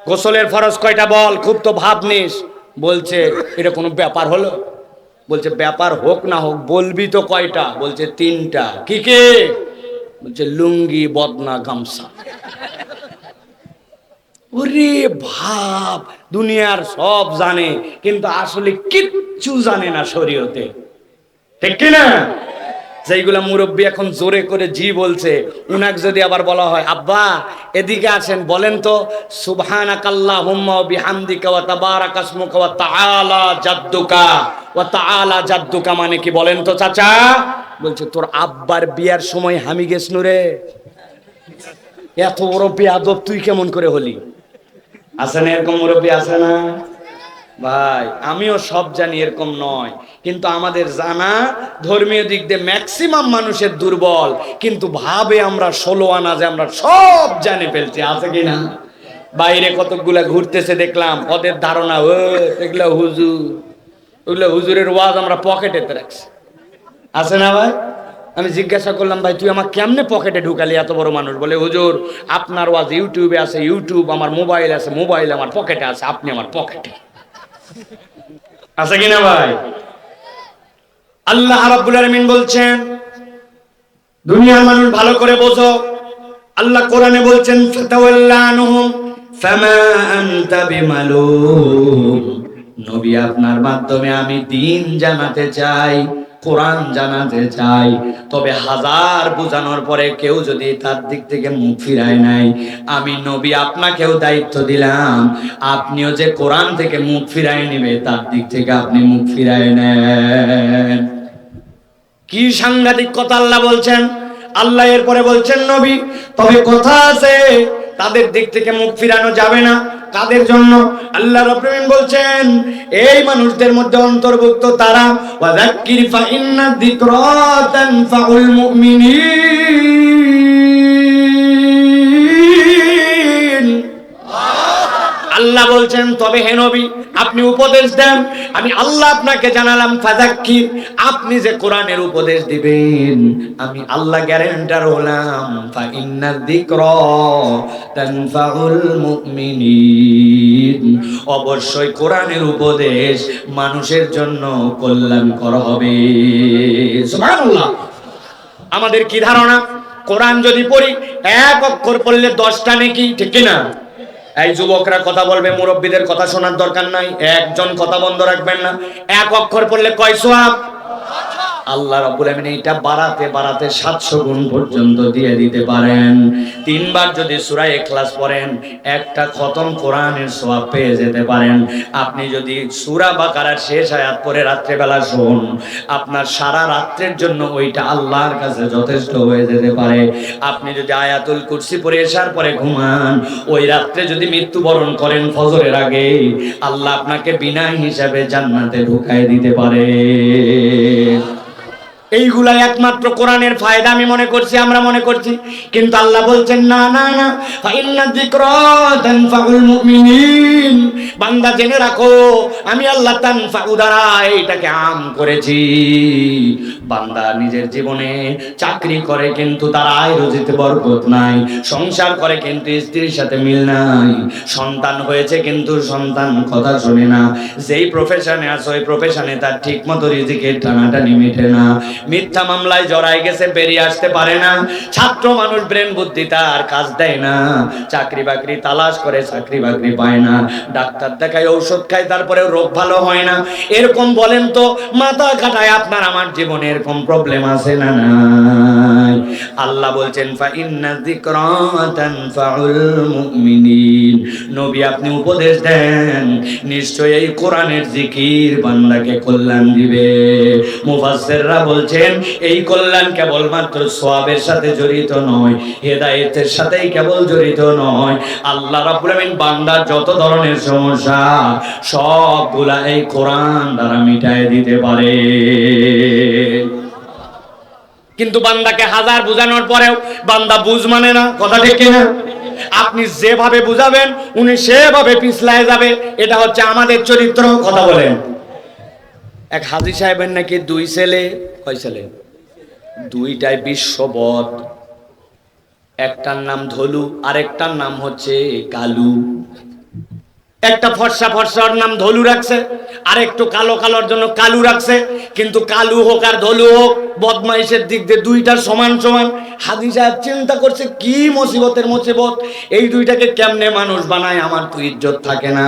গোসলের ফরজ কয়টা বল, খুব তো ভাব নিস। বলছে এটা কোনো ব্যাপার হলো? বলছে ব্যাপার হোক না হোক বলবি তো কয়টা? বলছে 3টা। কি কি? বলছে লুঙ্গি, বদনা, গামছা। ওরে ভাব, দুনিয়ার সব জানে, কিন্তু আসলে কিচ্ছু জানে না শরীয়তে, ঠিক কিনা? যেইগুলা মুরব্বী এখন জোরে করে জি বলছে, উনাক যদি আবার বলা হয় আব্বা এদিকে আসেন বলেন তো সুবহানাকাল্লাহুম্মা ওয়া বিহামদিকা ওয়া তাবারাকা ইসমুকা ওয়া তাআলা জাদ্দুকা মানে কি বলেন তো চাচা? বলছে তোর আব্বার বিয়ার সময় আমি গেছনু রে। এত বড় বেয়াদব তুই কেমন করে হলি? আছে না এরকম মুরব্বী, আছে না ভাই? আমিও সব জানি এরকম নয়, কিন্তু আমাদের জানা ধর্মীয় দিক দিয়ে ম্যাক্সিমাম মানুষের দুর্বল, কিন্তু ভাবে আমরা 16 আনা যে আমরা সব জানে ফেলছি, আছে কিনা? বাইরে কতগুলা ঘুরতেছে দেখলাম, ওদের ধারণা ও এগুলা হুজুর, ওগুলা হুজুরের ওয়াজ আমরা পকেটেতে রাখছি, আছে না ভাই? আমি জিজ্ঞাসা করলাম ভাই তুই আমার কেমনে পকেটে ঢুকালি এত বড় মানুষ? বলে হুজুর আপনার ওয়াজ ইউটিউবে আছে, ইউটিউব আমার মোবাইল আছে, মোবাইল আমার পকেটে আছে, আপনি আমার পকেটে, আছে কিনা ভাই? আল্লাহ রাব্বুল আলামিন বলছেন দুনিয়ার মানুষ ভালো করে বোঝো, আল্লাহ কোরআনে বলছেন ফাতাওয়াল্লা আনহুম ফামা আনতা বিমালুম, নবী আপনার মাধ্যমে আমি দ্বীন জানাতে চাই, কোরআন জানাতে চাই, তবে হাজার বোঝানোর পরে কেউ যদি তার দিক থেকে মুখ ফিরায় নাই, আমি নবী আপনাকেও দায়িত্ব দিলাম, আপনিও যে কোরআন থেকে মুখ ফিরায় নেবে তার দিক থেকে আপনি মুখ ফিরায় নেন। কি সাংঘাতিক কথা আল্লাহ বলছেন। আল্লাহ এরপরে বলছেন নবী তবে কথা আছে তাদের দিক থেকে মুখ ফিরানো যাবে না। কাদের জন্য? আল্লাহ রাব্বুল আলামিন বলছেন এই মানুষদের মধ্যে অন্তর্ভুক্ত তারা ওয়াযাক্কির ফা ইন্না যিকরা তানফাউল মুমিনিন। আল্লাহ বলছেন তবে হে নবী আপনি উপদেশ দেন, আমি আল্লাহ আপনাকে জানালাম ফাযাক্কির, আপনি যে কোরআনের উপদেশ দিবেন আমি আল্লাহ গ্যারান্টার হলাম, ফা ইন্না যিকরা তানফাউল মুমিনিন, অবশ্যই কোরআনের উপদেশ মানুষের জন্য কল্যাণকর হবে। সুবহানাল্লাহ। আমাদের কি ধারণা কোরআন যদি পড়ি এক অক্ষর পড়লে 10টা নেকি, ঠিক কি না? এই যুবকরা কথা বলবে, মুরব্বীদের কথা শোনার দরকার নাই, একজন কথা বন্ধ রাখবেন না। এক অক্ষর পড়লে কয় সওয়াব? আল্লাহ রাব্বুল আলামিন এটা বাড়াতে বাড়াতে 700 গুণ পর্যন্ত দিয়ে দিতে পারেন। 3 বার যদি সূরা ইখলাস পড়েন একটা খতম কোরআনের সওয়াব পেয়ে যেতে পারেন। আপনি যদি সূরা বাকারার শেষ আয়াত পড়ে রাত্রে বেলা শোন, আপনার সারা রাত্রের জন্য ওইটা আল্লাহর কাছে যথেষ্ট হয়ে যেতে পারে। আপনি যদি আয়াতুল কুরসি পড়ে এশার পরে ঘুমান, ওই রাত্রে যদি মৃত্যুবরণ করেন ফজরের আগে, আল্লাহ আপনাকে বিনা হিসাবে জান্নাতে ঢুকায় দিতে পারে। এইগুলা একমাত্র কোরআনের ফায়দা আমি মনে করছি, আমরা মনে করছি, কিন্তু আল্লাহ বলছেন না না না, ফা ইন্না যিকরা তানফাউল মুমিনিন, বান্দা জেনে রাখো আমি আল্লাহ তানফাউ দ্বারা এটাকে আম করেছি। বান্দা নিজের জীবনে চাকরি করে কিন্তু তার আয় রুজিতে বরকত নাই, সংসার করে কিন্তু স্ত্রীর সাথে মিল নাই, সন্তান হয়েছে কিন্তু সন্তান কথা শোনে না, যেই প্রফেশনে আছে ওই প্রফেশনে তার ঠিক মতো রিজিকের টানাটানি মিটে না, মিথ্যা মামলায় জড়াই গেছে বেরিয়ে আসতে পারে না, ছাত্র মানুষ ব্রেন বুদ্ধি তার কাজ দেয় না, চাকরি বাকরি তালাশ করে চাকরি বাকরি পায় না, ডাক্তার দেখায় ঔষধ খায় তারপরে রোগ ভালো হয় না। এরকম বলেন তো মাথা খাটায় আপনার আমার জীবনে এরকম প্রবলেম আছে না নাই? আল্লাহ বলছেন ফা ইন্না যিকরা তানফাউল মুমিনিন, নবী আপনি উপদেশ দেন নিশ্চয়ই এই কোরআনের জিকির বান্দাকে কল্যাণ দিবে। মুফাসসিররা বলছেন এই কল্যাণ কেবলমাত্র সওয়াবের সাথে জড়িত নয়, হেদায়েতের সাথেই কেবল জড়িত নয়, আল্লাহ রাব্বুল আলামিন বান্দার যত ধরনের সমস্যা সবগুলা এই কোরআন দ্বারা মিটায় দিতে পারে। কিন্তু বান্দাকে হাজার বোঝানোর পরেও বান্দা বুঝ মানে না, কথা ঠিক কিনা? আপনি যেভাবে বুঝাবেন উনি সেভাবে পিছলায় যাবে, এটা হচ্ছে আমাদের চরিত্র। কথা বলেন। এক হাজী সাহেবের নাকি 2 ছেলে, কয় ছেলে? 2টাই বিশ্ববদ, একটার নাম ধলু আরেকটার নাম হচ্ছে কালু। একটা ফর্সা ফর্সার নাম ধলু রাখছে, আর একটু কালো কালোর জন্য কালু রাখছে। কিন্তু কালু হোক আর ধলু হোক, বদমাইশের দিক দিয়ে দুইটার সমান সমান। হাজী সাহেব চিন্তা করছে কি মুসিবতের মুসিবত, এই দুইটাকে কেমনে মানুষ বানায়, আমার তো ইজ্জত থাকে না।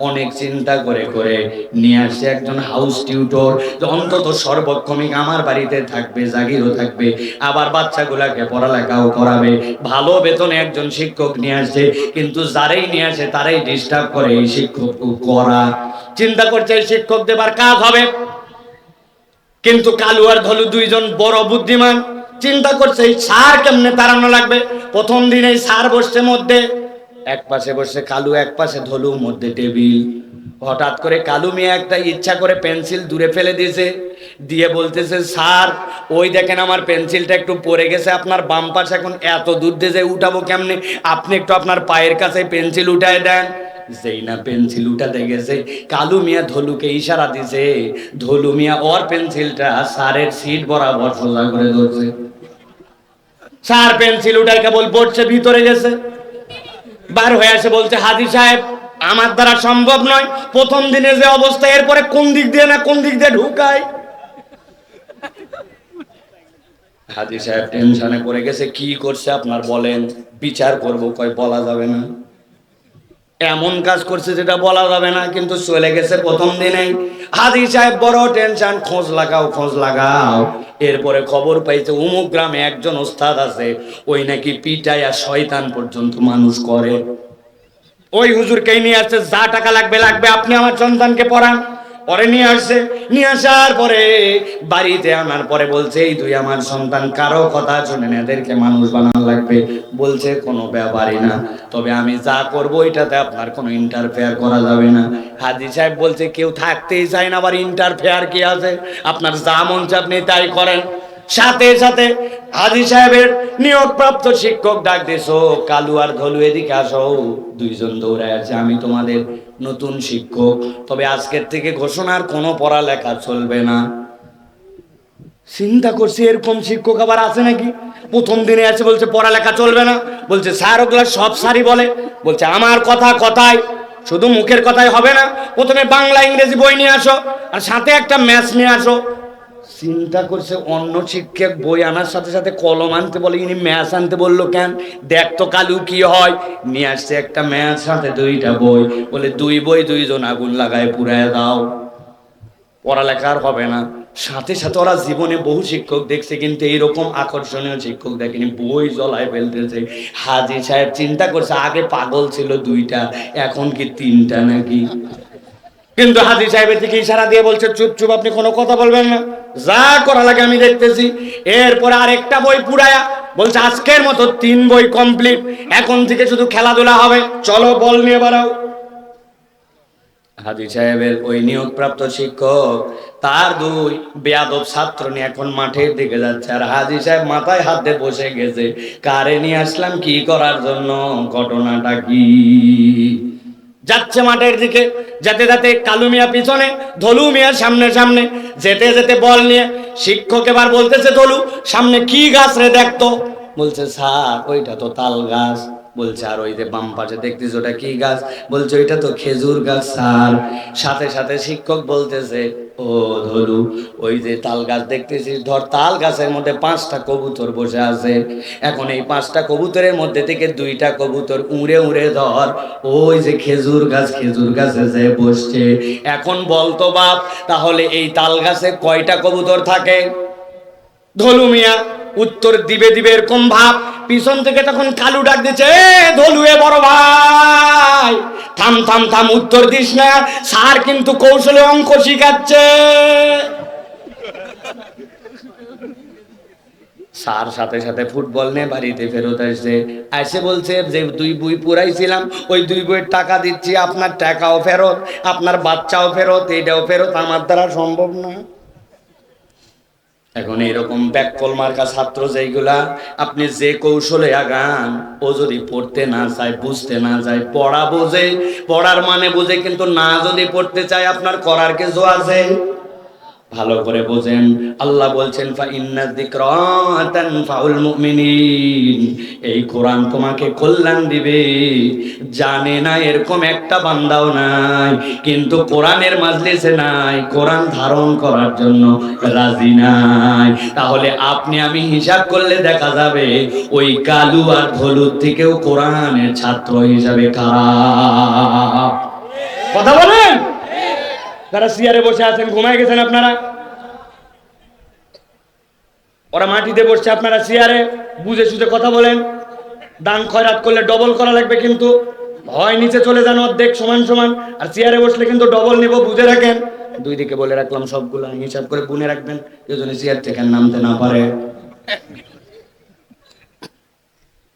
অনেক চিন্তা করে করে নিয়ে আসছে একজন হাউস টিউটর, অন্তত সর্বক্ষণিক আমার বাড়িতে থাকবে, জাগিরও থাকবে, আবার বাচ্চাগুলাকে পড়ালেখাও করাবে। ভালো বেতনে একজন শিক্ষক নিয়ে আসছে, কিন্তু যারাই নিয়ে আসে তারাই ডিস্টার্ব করে এই শিক্ষক করা। চিন্তা করছে এই শিক্ষক দেবার কাজ হবে। কিন্তু কালু আর ধলু দুইজন বড় বুদ্ধিমান, চিন্তা করছে এই সার কেমনে তাড়ানো লাগবে। প্রথম দিন এই সার বসছে মধ্যে, এক পাশে বসে কালু, এক পাশে ধলু, মধ্যে টেবিল। হঠাৎ করে কালু মিয়া একটা ইচ্ছা করে পেন্সিল দূরে ফেলে দিয়েছে, দিয়ে বলতেছে, স্যার ওই দেখেন আমার পেন্সিলটা একটু পড়ে গেছে, আপনার বাম পাশে এখন এত দূর দিয়ে যে উঠাবো কেমনে, আপনি একটু আপনার পায়ের কাছে পেন্সিল উঠায় দেন। যেই না পেন্সিল উঠাতে গেছে, কালু মিয়া ধলুকে ইশারা দিছে, ধলু মিয়া ওর পেন্সিলটা স্যারের সিট বরাবর সোজা করে ধরছে। স্যার পেন্সিল উঠায় কেবল পড়ছে, ভিতরে গেছে, বার হয়ে আসে বলছে, হাজী সাহেব আমার দ্বারা সম্ভব নয়, প্রথম দিনে যে অবস্থা, এরপরে কোন দিক দিয়ে না কোন দিক দিয়ে ঢুকায়। হাজী সাহেব টেনশনে পড়ে গেছে, কি করছে আপনার বলেন, বিচার করব, কয় বলা যাবে না। এমন কাজ করছে যেটা বলা যাবে না, কিন্তু চলে গেছে প্রথম দিনেই। হাজী সাহেব বড় টেনশন, খোঁজ লাগাও খোঁজ লাগাও। এরপরে খবর পাইছে অমুক গ্রামে একজন ওস্তাদ আছে, ওই নাকি পিটাইয়া শয়তান পর্যন্ত মানুষ করে। ওই হুজুরকেই নিয়ে আসছে, যা টাকা লাগবে লাগবে, আপনি আমার সন্তানকে পড়ান। পরে নিয়ে আসছে, নিয়ে আসার পরে বাড়িতে আনার পরে বলছে, এই দুই আমার সন্তান কারো কথা শুনে না, এদেরকে মানুষ বানানো লাগবে। বলছে কোনো ব্যাপারই না, তবে আমি যা করবো এটাতে আপনার কোনো ইন্টারফেয়ার করা যাবে না। হাজী সাহেব বলছে, কেউ থাকতেই চায় না, আবার ইন্টারফেয়ার কি আছে, আপনার যা মন চায় আপনি তাই করেন। সাথে সাথে হাজী সাহেবের নিয়োগপ্রাপ্ত শিক্ষক ডাক দিয়েছো, কালু আর ধলু এদিকে আসো। দুইজন দৌড়ায় আছে, আমি তোমাদের নতুন শিক্ষক, তবে আজকের থেকে ঘোষণার কোনো পড়ালেখা চলবে না। চিন্তা করছি এরকম শিক্ষক আবার আছে নাকি। প্রথম দিনে আছে বলছে পড়ালেখা চলবে না, বলছে স্যার ওগুলা সব স্যারই বলে। বলছে আমার কথা কথায়, শুধু মুখের কথাই হবে না, প্রথমে বাংলা ইংরেজি বই নিয়ে আসো, আর সাথে একটা ম্যাথস নিয়ে আসো। চিন্তা করছে অন্য শিক্ষক বই আনার সাথে সাথে কলম আনতে বলে, ইনি ম্যাথ আনতে বললো কেন, দেখ তো কালু কি হয়। নিয়ে আসছে একটা ম্যাথ, সাথে দুইটা বই, বলে দুই বই দুইজন আগুন লাগায় পুরায় দাও, পড়ালেখার হবে না। সাথে সাথে ওরা জীবনে বহু শিক্ষক দেখছে, কিন্তু এইরকম আকর্ষণীয় শিক্ষক দেখেনি, বই জ্বলায় ফেলতেছে। হাজী সাহেব চিন্তা করছে, আগে পাগল ছিল দুইটা, এখন কি তিনটা নাকি। কিন্তু হাজী সাহেবের দিকে ইশারা দিয়ে বলছে, চুপ চুপ, আপনি কোনো কথা বলবেন না, যা করা লাগে আমি দেখতেছি। এরপরে আরেকটা বই পুরায়া বলছে, আজকের মতো 3 বই কমপ্লিট, এখন থেকে শুধু খেলাধুলা হবে, চলো বল নিয়ে বাড়াও। হাজী সাহেবের ওই নিয়োগপ্রাপ্ত শিক্ষক তার 2 বেয়াদব ছাত্র নিয়ে এখন মাঠের দিকে যাচ্ছে, আর হাজী সাহেব মাথায় হাত দিয়ে বসে গেছে, কারে নিয়ে আসলাম কি করার জন্য, ঘটনাটা কি। যাচ্ছে মাঠের দিকে, যেতে যেতে কালু মিয়া পিছনে, ধলু মিয়া সামনে সামনে, যেতে যেতে বল নিয়ে শিক্ষক এবার বলতেছে, ধলু সামনে কি গাছ রে দেখতো। বলছে, স্যার ওইটা তো তাল গাছ। বলছে, আর ওই যে বাম পাশে দেখতেছ ওটা কি গাছ। বলছে, ওইটা তো খেজুর গাছ স্যার। সাথে সাথে শিক্ষক বলতেছে, ও ধলু, ওই যে তাল গাছ দেখতেছিস, ধর তাল গাছের মধ্যে 5টা কবুতর বসে আছে, এখন এই 5টা কবুতরের মধ্যে থেকে 2টা কবুতর উড়ে উড়ে ধর ওই যে খেজুর গাছে যে বসছে। এখন বলতো বাপ, তাহলে এই তাল গাছে কয়টা কবুতর থাকে। ধলু মিয়া উত্তর দিবে দিবে এরকম ভাব, পিছন থেকে তখন কালু ডাক দিচ্ছে, এ ধলু, এ বড় ভাই, থাম থাম থাম, উত্তর দিস না, স্যার কিন্তু কৌশলে অঙ্ক শিখাচ্ছে। স্যার সাথে সাথে ফুটবল নিয়ে বাড়িতে ফেরত আসছে, এসে বলছে, যে 2 বই পুরাইছিলাম, ওই 2 বইয়ের টাকা দিচ্ছি, আপনার টাকাও ফেরত, আপনার বাচ্চাও ফেরত, এটাও ফেরত, আমার দ্বারা সম্ভব না। এখন এইরকম ব্যাককল মার্কা ছাত্র যেইগুলা, আপনি যে কৌশলে আগান, ও যদি পড়তে না চায়, বুঝতে না চায়, পড়া বোঝে, পড়ার মানে বুঝে, কিন্তু না যদি পড়তে চায়, আপনার করার কিছু আছে। ভালো করে বোঝেন। আল্লাহ বলছেন ফা ইন্না যিকরা তানফাউল মুমিনিন, এই কোরআন তোমাকে কল্যাণ দিবে। জানে না এরকম একটা বান্দাও নাই, কিন্তু কোরআনের মাজলিসে নাই, কোরআন ধারণ করার জন্য রাজি নাই। তাহলে আপনি আমি হিসাব করলে দেখা যাবে ওই কালু আর হলুদ থেকেও কোরআনের ছাত্র হিসাবে কারা। কথা বলেন। যারা চেয়ারে বসে আছেন ঘুমায় গেছেন আপনারা, ওরা মাটিতে বসছে, আপনারা চেয়ারে। বুঝে সুঝে কথা বলেন। দান খয়রাত করলে ডবল করা লাগবে, কিন্তু হয় নিচে চলে যান অর্ধেক সমান সমান, আর চেয়ারে বসলে কিন্তু ডবল নিব, বুঝে রাখেন। দুই দিকে বলে রাখলাম, সবগুলো হিসাব করে গুনে রাখবেন, যেজন্য চেয়ার থেকে নামতে না পারে।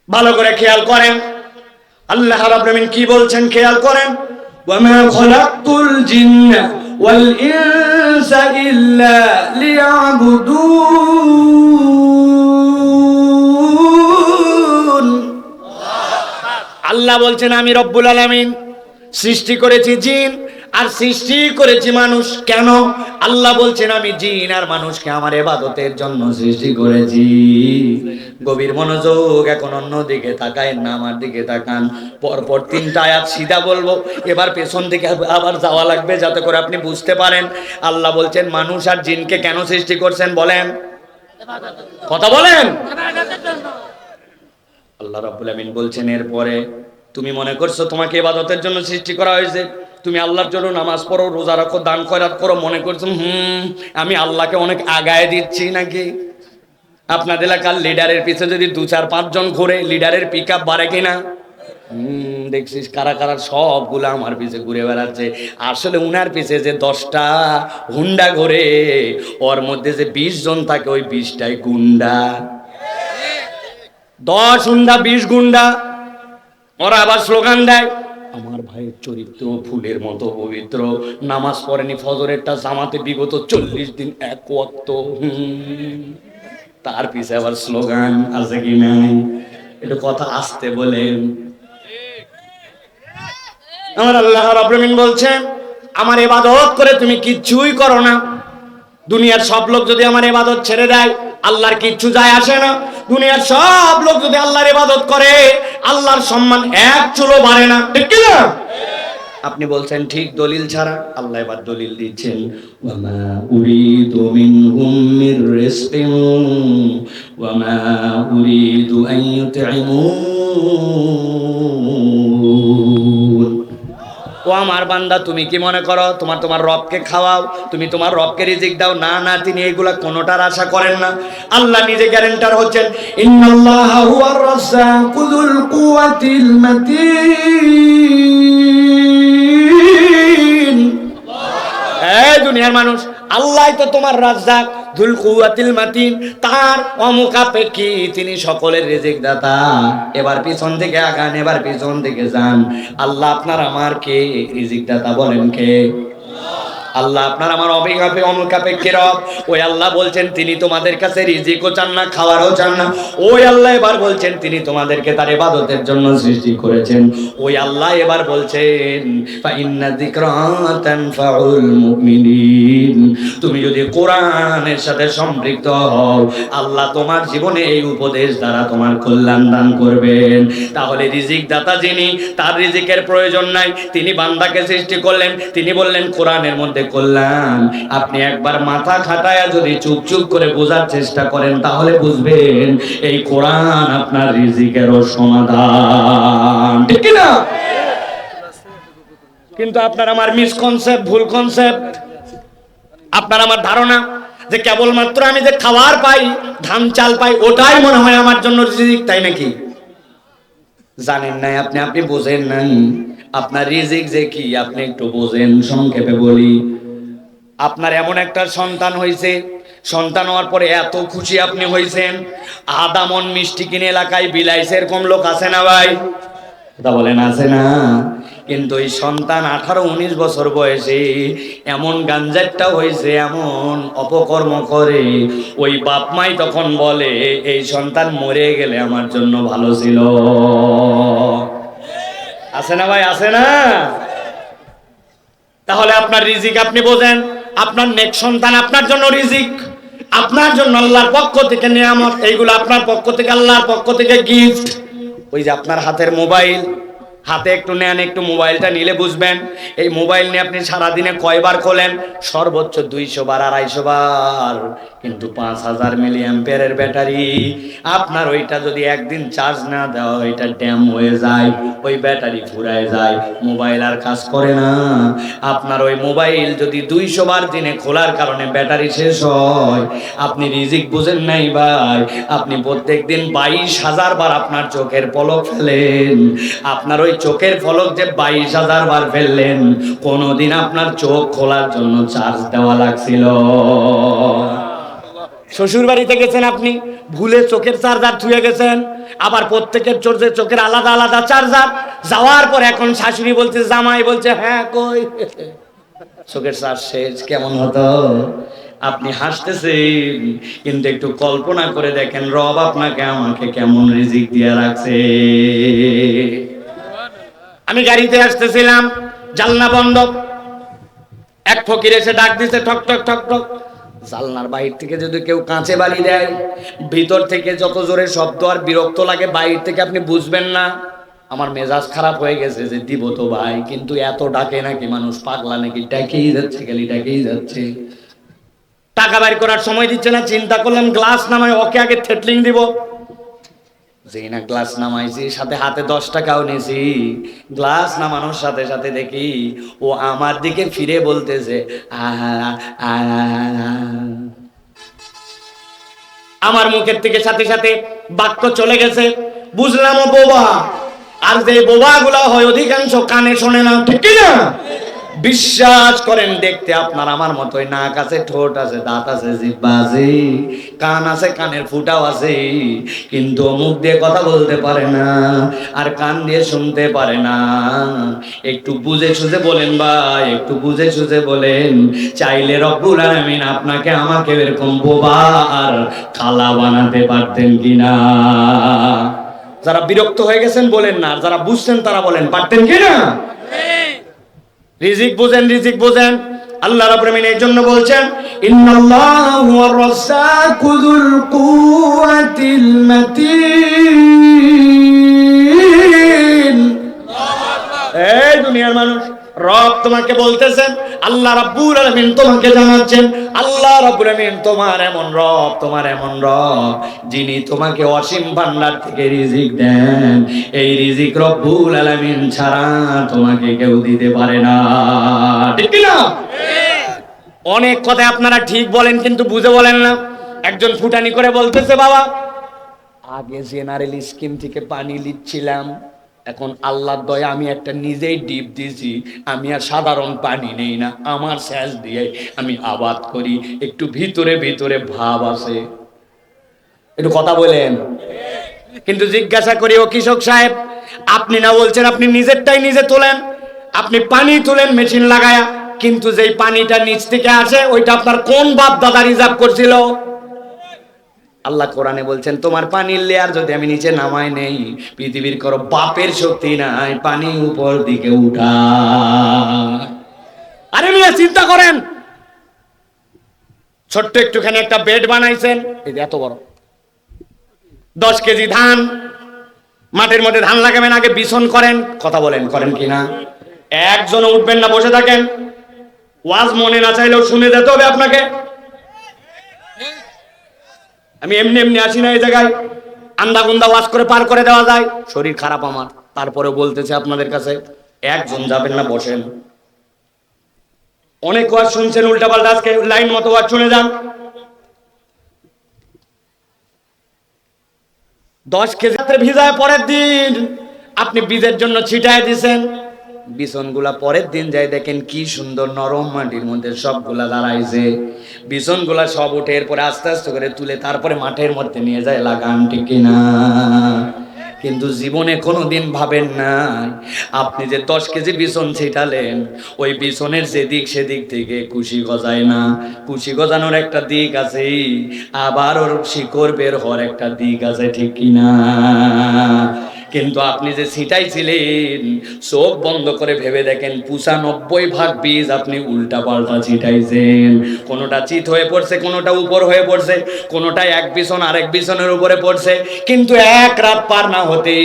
ভালো করে খেয়াল করেন আল্লাহ রাব্বুল আলামিন কি বলছেন, খেয়াল করেন। ওয়ামা খালাকতুল জিন্না ওয়াল ইনসা ইল্লা লিয়াবুদুন। আল্লাহ বলছেন আমি রব্বুল আলামিন সৃষ্টি করেছি জিন আর সৃষ্টি করেছি মানুষ। কেন? আল্লাহ বলছেন আমি জিন আর মানুষকে আমার ইবাদতের জন্য সৃষ্টি করেছি। গভীর মনোযোগ, এখন অন্য দিকে তাকায় না, আমার দিকে তাকান। পরপর তিনটা আয়াত সিধা বলবো, এবার পেছন দিকে আবার যাওয়া লাগবে যাতে করে আপনি বুঝতে পারেন। আল্লাহ বলছেন মানুষ আর জিনকে কেন সৃষ্টি করছেন বলেন, কথা বলেন। আল্লাহ রাব্বুল আমিন বলছেন এরপরে তুমি মনে করছো তোমাকে ইবাদতের জন্য সৃষ্টি করা হয়েছে, তুমি আল্লাহর জন্য নামাজ পড়ো, রোজা রাখো, দান খয়রাত করো, মনে করছো আমি আল্লাহকে অনেক আগায় দিচ্ছি নাকি? আপনাদের এলাকার লিডারের পিছে যদি 2-4-5 জন ঘুরে, লিডারের পিকআপ বাড়ে কিনা? দেখছিস কারা কারা সবগুলো আমার পিছে ঘুরে বেড়াচ্ছে। আসলে উনার পিছে যে 10টা হুন্ডা ঘুরে, ওর মধ্যে যে 20 জন থাকে, ওই 20টাই গুন্ডা। 10 হুন্ডা 20 গুন্ডা। ওরা আবার স্লোগান দেয় আমার ভাইয়ের চরিত্র ফুলের মতো পবিত্র, নামাজ পড়েনি ফজরেরটা জামাতে বিগত 40 দিন এক ওয়াক্ত। তার পিছে আবার স্লোগান আছে কি নাই? একটু কথা আসতে বলেন। আমার আল্লাহ রাব্বুল আমিন বলছেন আমার ইবাদত করে তুমি কিচ্ছুই করো না। দুনিয়ার সব লোক যদি আমার ইবাদত ছেড়ে দেয়, আল্লাহর কিচ্ছু যায় আসে না। দুনিয়ার সব লোক যদি আল্লাহর ইবাদত করে, আল্লাহর সম্মান এক চুলো বাড়ে না, ঠিক কি না? আপনি বলছেন ঠিক, দলিল ছাড়া। আল্লাহ এবার দলিল দিচ্ছেন ওয়ামা উরিদু মিনহুম মির রিজকিন ওয়ামা উরিদু আন ইউতঈমুন। ও আমার বান্দা, তুমি কি মনে করো তোমার রবকে খাওয়াও, তুমি তোমার রবকে রিজিক দাও? না না, তিনি এগুলা কোনোটার আশা করেন না। আল্লাহ নিজে গ্যারান্টার হচ্ছেন ইন্নাল্লাহা হুয়ার রাজ্জাকু যুল কুওয়াতিল মাতিন। এই দুনিয়ার মানুষ, আল্লাহই তো তোমার রাজ্জাক যুল কুওয়াতিল মাতিন, তার অমুখাপেক্ষী, তিনি সকলের রিজিক দাতা। এবার পিছন থেকে আগান, এবার পিছন থেকে যান। আল্লাহ আপনার আমার কে রিজিক দাতা বলেন কে? আল্লাহ আপনার আমার অমুখাপেক্ষী রব। ওই আল্লাহ বলছেন তিনি তোমাদের কাছে রিজিকও চান না, খাওয়ারও চান না। ওই আল্লাহ এবার বলছেন তিনি তোমাদেরকে তার ইবাদতের জন্য সৃষ্টি করেছেন। ওই আল্লাহ এবার বলছেন ফা ইন্না যিকরা তানফাউল মুমিনিন, তুমি যদি কোরআনের সাথে সম্পৃক্ত হও, আল্লাহ তোমার জীবনে এই উপদেশ দ্বারা তোমার কল্যাণ দান করবেন। তাহলে রিজিক দাতা যিনি, তার রিজিকের প্রয়োজন নাই। তিনি বান্দাকে সৃষ্টি করলেন, তিনি বললেন কোরআনের মধ্যে কল্যাণ। আপনি একবার মাথা খাটায়া যদি চুপ করে বোঝার চেষ্টা করেন, তাহলে বুঝবেন এই কোরআন আপনার রিজিকেরও সমাধান, ঠিক না? কিন্তু আপনার আমার মিসকনসেপ্ট, ভুল কনসেপ্ট। আপনার আমার ধারণা যে কেবলমাত্র আমি যে খাবার পাই, ধান চাল পাই, ওটাই মনে হয় আমার জন্য রিজিক, তাই নাকি? জানেন নাই আপনি বোঝেন নাই আপনার রিজিক যে কি, আপনি একটু বোঝেন। সংক্ষেপে বলি, আপনার এমন একটা সন্তান হয়েছে, সন্তান হওয়ার পরে এত খুশি আপনি হয়েছেন, আধা মন মিষ্টি কিনে এলাকায় বিলাইছে, এরকম লোক আছে না ভাই? কথা বলেন, আছে না? কিন্তু এই সন্তান 18-19 বছর বয়সে এমন গাঞ্জাটা হয়েছে, এমন অপকর্ম করে, ওই বাপ মাই তখন বলে এই সন্তান মরে গেলে আমার জন্য ভালো ছিল। আছে না ভাই, আছে না? তাহলে আপনার রিজিক আপনি বোঝেন। আপনার নেক সন্তান আপনার জন্য রিজিক, আপনার জন্য আল্লাহর পক্ষ থেকে নিয়ামত, এইগুলো আপনার পক্ষ থেকে আল্লাহর পক্ষ থেকে গিফট। ওই যে আপনার হাতের মোবাইল, হাতে একটু নেন, একটু মোবাইলটা নিলে বুঝবেন এই মোবাইল নিয়ে আপনি সারাদিনে কয়বার খোলেন? সর্বোচ্চ 200 বার, 250 বার। কিন্তু 5000 মিলি অ্যাম্পিয়ারের ব্যাটারি, আপনার ওইটা যদি একদিন চার্জ না দেওয়া ওইটা ড্যাম হয়ে যায়, ওই ব্যাটারি ফুরায় যায়, মোবাইল আর কাজ করে না। আপনার ওই মোবাইল যদি 200 বার দিনে খোলার কারণে ব্যাটারি শেষ হয়, আপনি রিজিক বুঝেন নাই ভাই। আপনি প্রত্যেকদিন 22,000 বার আপনার চোখের পলক ফেলেন, আপনার ওই চোখের ফলক যে 22,000 বার ফেললেন, কোনদিন আপনার চোখ খোলার জন্য চার্জ দেওয়া লাগছিল? শ্বশুর বাড়িতে গেছেন আপনি, ভুলে চোখের চার্জার থুয়ে গেছেন, আবার প্রত্যেকের চোখের আলাদা আলাদা চার্জার। যাওয়ার পর এখন শাশুড়ি বলছে, জামাই বলছে, হ্যাঁ কই চোখের চার্জ শেষ। কেমন হতো? আপনি হাসতেছেন, কিন্তু একটু কল্পনা করে দেখেন রব আপনাকে আমাকে কেমন রিজিক দিয়ে রাখছে। আমি গাড়িতে আসতেছিলাম, জানলা বন্ধ, এক ফকির এসে ডাক দিছে, ঠক ঠক ঠক ঠক। জানলার বাহির থেকে যদি কেউ কাঁচে বালি দেয়, ভিতর থেকে যত জোরে শব্দ আর বিরক্ত লাগে, বাইরে থেকে আপনি বুঝবেন না। আমার মেজাজ খারাপ হয়ে গেছে যে দিব তো ভাই, কিন্তু এত ডাকে নাকি, মানুষ পাগলা নাকি, ডাকেই যাচ্ছে, খালি ডাকেই যাচ্ছে। টাকা বাইর করার সময় দিচ্ছে না, চিন্তা করলাম গ্লাস নামায় ওকে আগে থেটলিং দিব। যেই না গ্লাস নামাইছি, সাথে হাতে 10 টাকাও নিয়েছি, গ্লাস নামানোর সাথে সাথে দেখি ও আমার দিকে ফিরে বলতেছে, আমার মুখের থেকে সাথে সাথে বাক্য চলে গেছে। বুঝলাম ও বোবা। আর যে বোবা গুলা হয় অধিকাংশ কানে শোনে না, ঠিক না? বিশ্বাস করেন, দেখতে আপনার আমার মতোই, নাক আছে, ঠোঁট আছে, দাঁত আছে, জিহ্বা আছে, কান আছে, কানের ফুটাও আছে, কিন্তু মুখ দিয়ে কথা বলতে পারে না আর কান দিয়ে শুনতে পারে না। একটু বুঝে সুঝে বলেন ভাই, একটু বুঝে সুঝে বলেন। চাইলে রব্বুল আলামিন আপনাকে আমাকে এরকম বোবা আর কালা বানাতে পারতেন কিনা? যারা বিরক্ত হয়ে গেছেন বলেন না, আর যারা বুঝছেন তারা বলেন পারতেন কিনা? রিজিক বুঝেন, রিজিক বুঝেন। আল্লাহ রাব্বুল আলামিন এই জন্য বলছেন, ইন্নাল্লাহু হুয়ার রাজ্জাকু যুল কুওয়াতিল মাতিন। এই দুনিয়ার মানুষ, রব তোমাকে বলতেছেন, আল্লাহ রাব্বুল আলামিন তোমাকে জানাচ্ছেন, আল্লাহ রাব্বুল আলামিন তোমার এমন রব, তোমার এমন রব যিনি তোমাকে অসীম ভান্ডার থেকে রিজিক দেন। এই রিজিক রব্বুল আলামিন ছাড়া তোমাকে কেউ দিতে পারে না, ঠিক না? অনেক কথা আপনারা ঠিক বলেন কিন্তু বুঝে বলেন না। একজন ফুটানি করে বলতেছে, বাবা আগে জেনারেল স্কিম থেকে পানি লিচ্ছিলাম, এখন আল্লাহর দয়া আমি একটা নিজেই ডিপ দিয়েছি, আমি আর সাধারণ পানি নেই না, আমার সেচ দিয়ে আমি আবাদ করি, একটু ভিতরে ভিতরে ভাব আছে। একটু কথা বলেন। কিন্তু জিজ্ঞাসা করি, ও কৃষক সাহেব, আপনি না বলছেন আপনি নিজেরটাই নিজে তোলেন, আপনি পানি তোলেন মেশিন লাগায়া, কিন্তু যেই পানিটা নিচ থেকে আসে ওইটা আপনার কোন বাপ দাদা রিজার্ভ করছিল? আল্লাহ কোরআনে বলছেন, তোমার পানির লেয়ার যদি আমি নিচে নামাই নেই, পৃথিবীর করো বাপের শক্তি নাই পানি উপর দিকে উঠা। আরে মিয়া চিন্তা করেন, ছোট্ট একটুখানি একটা বেড বানাইছেন, এই এত বড়, 10 কেজি ধান, মাটির মধ্যে ধান লাগাবেন, আগে বিছন করেন, কথা বলেন করেন কিনা? একজনও উঠবেন না, বসে থাকেন। ওয়াজ মনে না চাইলেও শুনে যেতে হবে আপনাকে। আমি এমনি এমনি আসি না এই জায়গায়, আন্দা গুন্দা ওয়াজ করে পার করে দেওয়া যায়? শরীর খারাপ আমার, তারপরে বলতেছে আপনাদের কাছে, একজন যাবেন না, বসেন। অনেক ওয়াজ শুনছেন উল্টাপাল্টা, আজকে লাইন মতো ওয়াজ শুনে যান। 10 কেজি ভিজায় পরের দিন আপনি বীজের জন্য ছিটায় দিছেন, বিছনগুলা পরের দিন যাই দেখেন কি সুন্দর নরম মাটির মধ্যে সবগুলা দাঁড়াইছে। বিছনগুলা সব উঠে এরপরে আস্তে আস্তে করে তুলে তারপরে মাঠের মধ্যে নিয়ে যায় লাগান, ঠিক কিনা? কিন্তু জীবনে কোনোদিন ভাবেন না আপনি যে 10 কেজি বিছন ছিটালেন, ওই বিছনের যেদিক সেদিক থেকে কুশি গজায় না। কুশি গজানোর একটা দিক আছে, আবার ওর শিকড় বের হওয়ার একটা দিক আছে, ঠিক কিনা? কিন্তু আপনি যে ছিটাইছিলেন, চোখ বন্ধ করে ভেবে দেখেন 95 ভাগ বীজ আপনি উল্টা পাল্টা ছিটাইছেন। কোনোটা চিত হয়ে পড়ছে, কোনোটা উপর হয়ে পড়ছে, কোনোটা এক বিছন আরেক বিছনের উপরে পড়ছে, কিন্তু এক রাত পার না হতে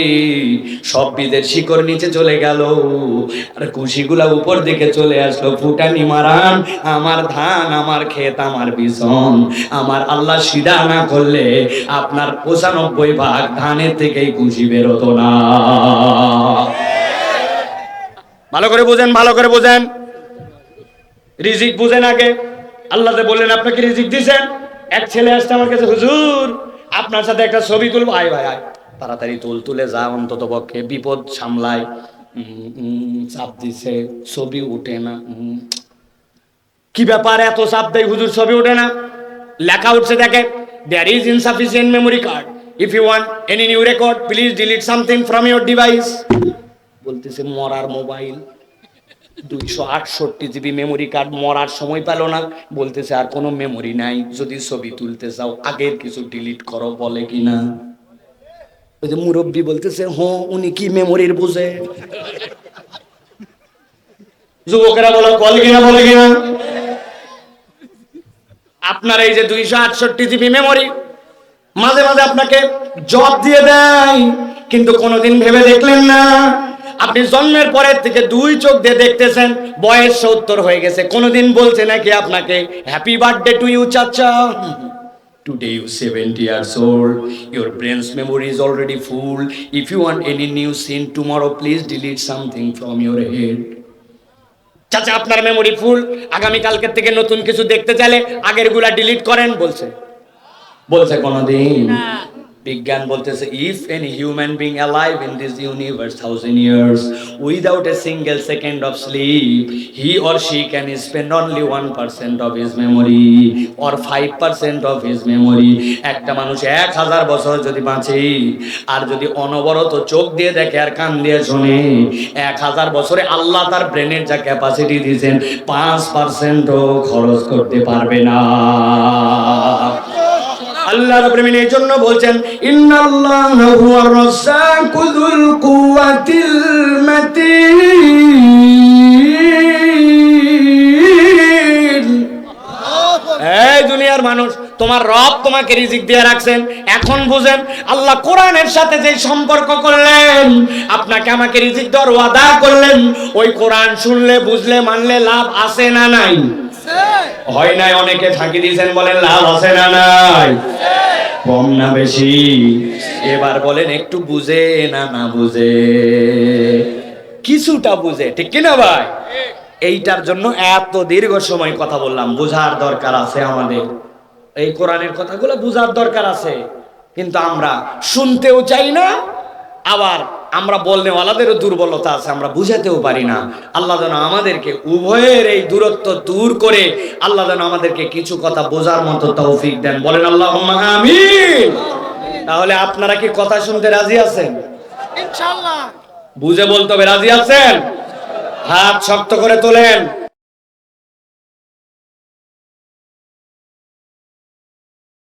সব বীজের শিকড় নিচে চলে গেল, আর কুশিগুলা উপর দিকে চলে আসলো। ফুটানি মারান আমার ধান, আমার ক্ষেত, আমার বিছন, আমার আল্লাহ সিধা না করলে আপনার 95 ভাগ ধানের থেকেই কুশি বেরোতো না। ভালো করে বোঝেন, ভালো করে বোঝেন। রিজিক বুঝেন আগে। আল্লাহ যে বললেন আপনাকে রিজিক দিয়েছেন। এক ছেলে আসছে আমার কাছে, হুজুর আপনার সাথে একটা ছবি তুলবো। আয় ভাই আয়, তাড়াতাড়ি তুলে যা, অন্তত পক্ষে বিপদ সামলায়। চাপ দিছে, ছবি উঠে না। কি ব্যাপার এত চাপ দেয় হুজুর, ছবি ওঠে না? লেখা উঠছে দেখে, there is insufficient memory card, if you want any new record please delete something from your device। বলতেছে মরার মোবাইল, 268 GB মেমোরি কার্ড, মরার সময় পেল না। বলতেছে আর কোনো মেমোরি নাই, যদি ছবি তুলতে চাও আগের কিছু ডিলিট করো, বলে কিনা? ওই যে মুরব্বী বলতেছে উনি কি মেমোরির বুঝে? যুবকেরা বলো বলে কিনা, বলে কিনা? আপনার এই যে 268 GB মেমোরি মাঝে মাঝে আপনাকে জব দিয়ে দেয়, কিন্তু কোনোদিন ভেবে দেখলেন না আপনি জন্মের পরের থেকে 2 চোখ দিয়ে দেখতেছেন, বয়স 70 হয়ে গেছে, কোনোদিন বলছে নাকি আপনাকে হ্যাপি বার্থডে টু ইউ চাচা? Today you 70 years old, your brain's memory is already full. If you want any new scene tomorrow, please delete something from your head. চাচা আপনার মেমোরি ফুল, আগামী কালকের থেকে নতুন কিছু দেখতে চাইলে আগের গুলা ডিলিট করেন, বলছে? বলছে কোনদিন? বিজ্ঞান বলতেছে if any human being alive in this universe 1000 years without a single second of sleep, he or she can spend only 1% of his memory or 5% of his memory। একটা মানুষ 1000 বছর যদি বাঁচে আর যদি অনবরত চোখ দিয়ে দেখে আর কান দিয়ে শোনে, 1000 বছরে আল্লাহ তার ব্রেনের যা ক্যাপাসিটি দিয়েছেন 5%ও খরচ করতে পারবে না। আল্লাহ রাব্বুল আলামিন এই জন্য বলছেন ইন্নাল্লাহু হুয়ার রাজ্জাকু যুল কুওয়াতিল মাতিন। এই দুনিয়ার মানুষ, তোমার রব তোমাকে রিজিক দিয়ে রাখছেন, এখন বুঝেন আল্লাহ কোরআনের সাথে যে সম্পর্ক করলেন, আপনাকে আমাকে রিজিক দেওয়ার ওয়াদা করলেন, ওই কোরআন শুনলে বুঝলে মানলে লাভ আছে না নাই? হয় নাই? অনেকে ফাঁকি দিয়েছেন, বলেন লাভ আছে না নাই? কম না বেশি? এবার বলেন একটু বুঝে না না বুঝে? কিছুটা বুঝে, ঠিক কিনা ভাই? এইটার জন্য এত দীর্ঘ সময় কথা বললাম। বোঝার দরকার আছে আমাদের, এই কোরআনের কথাগুলো বোঝার দরকার আছে, কিন্তু আমরা শুনতেও চাই না, আবার আমরা বলনেওয়ালাদেরও দুর্বলতা আছে, আমরা বুঝাতেও পারি না। আল্লাহ যেন আমাদেরকে উভয়ের এই দূরত্ব দূর করে আল্লাহ যেন আমাদেরকে কিছু কথা বোঝার মতো তৌফিক দেন, বলেন আল্লাহুম্মা আমিন। তাহলে আপনারা কি কথা শুনতে রাজি আছেন? ইনশাআল্লাহ। বুঝে বলতে হবে রাজি আছেন? হাত শক্ত করে তোলেন।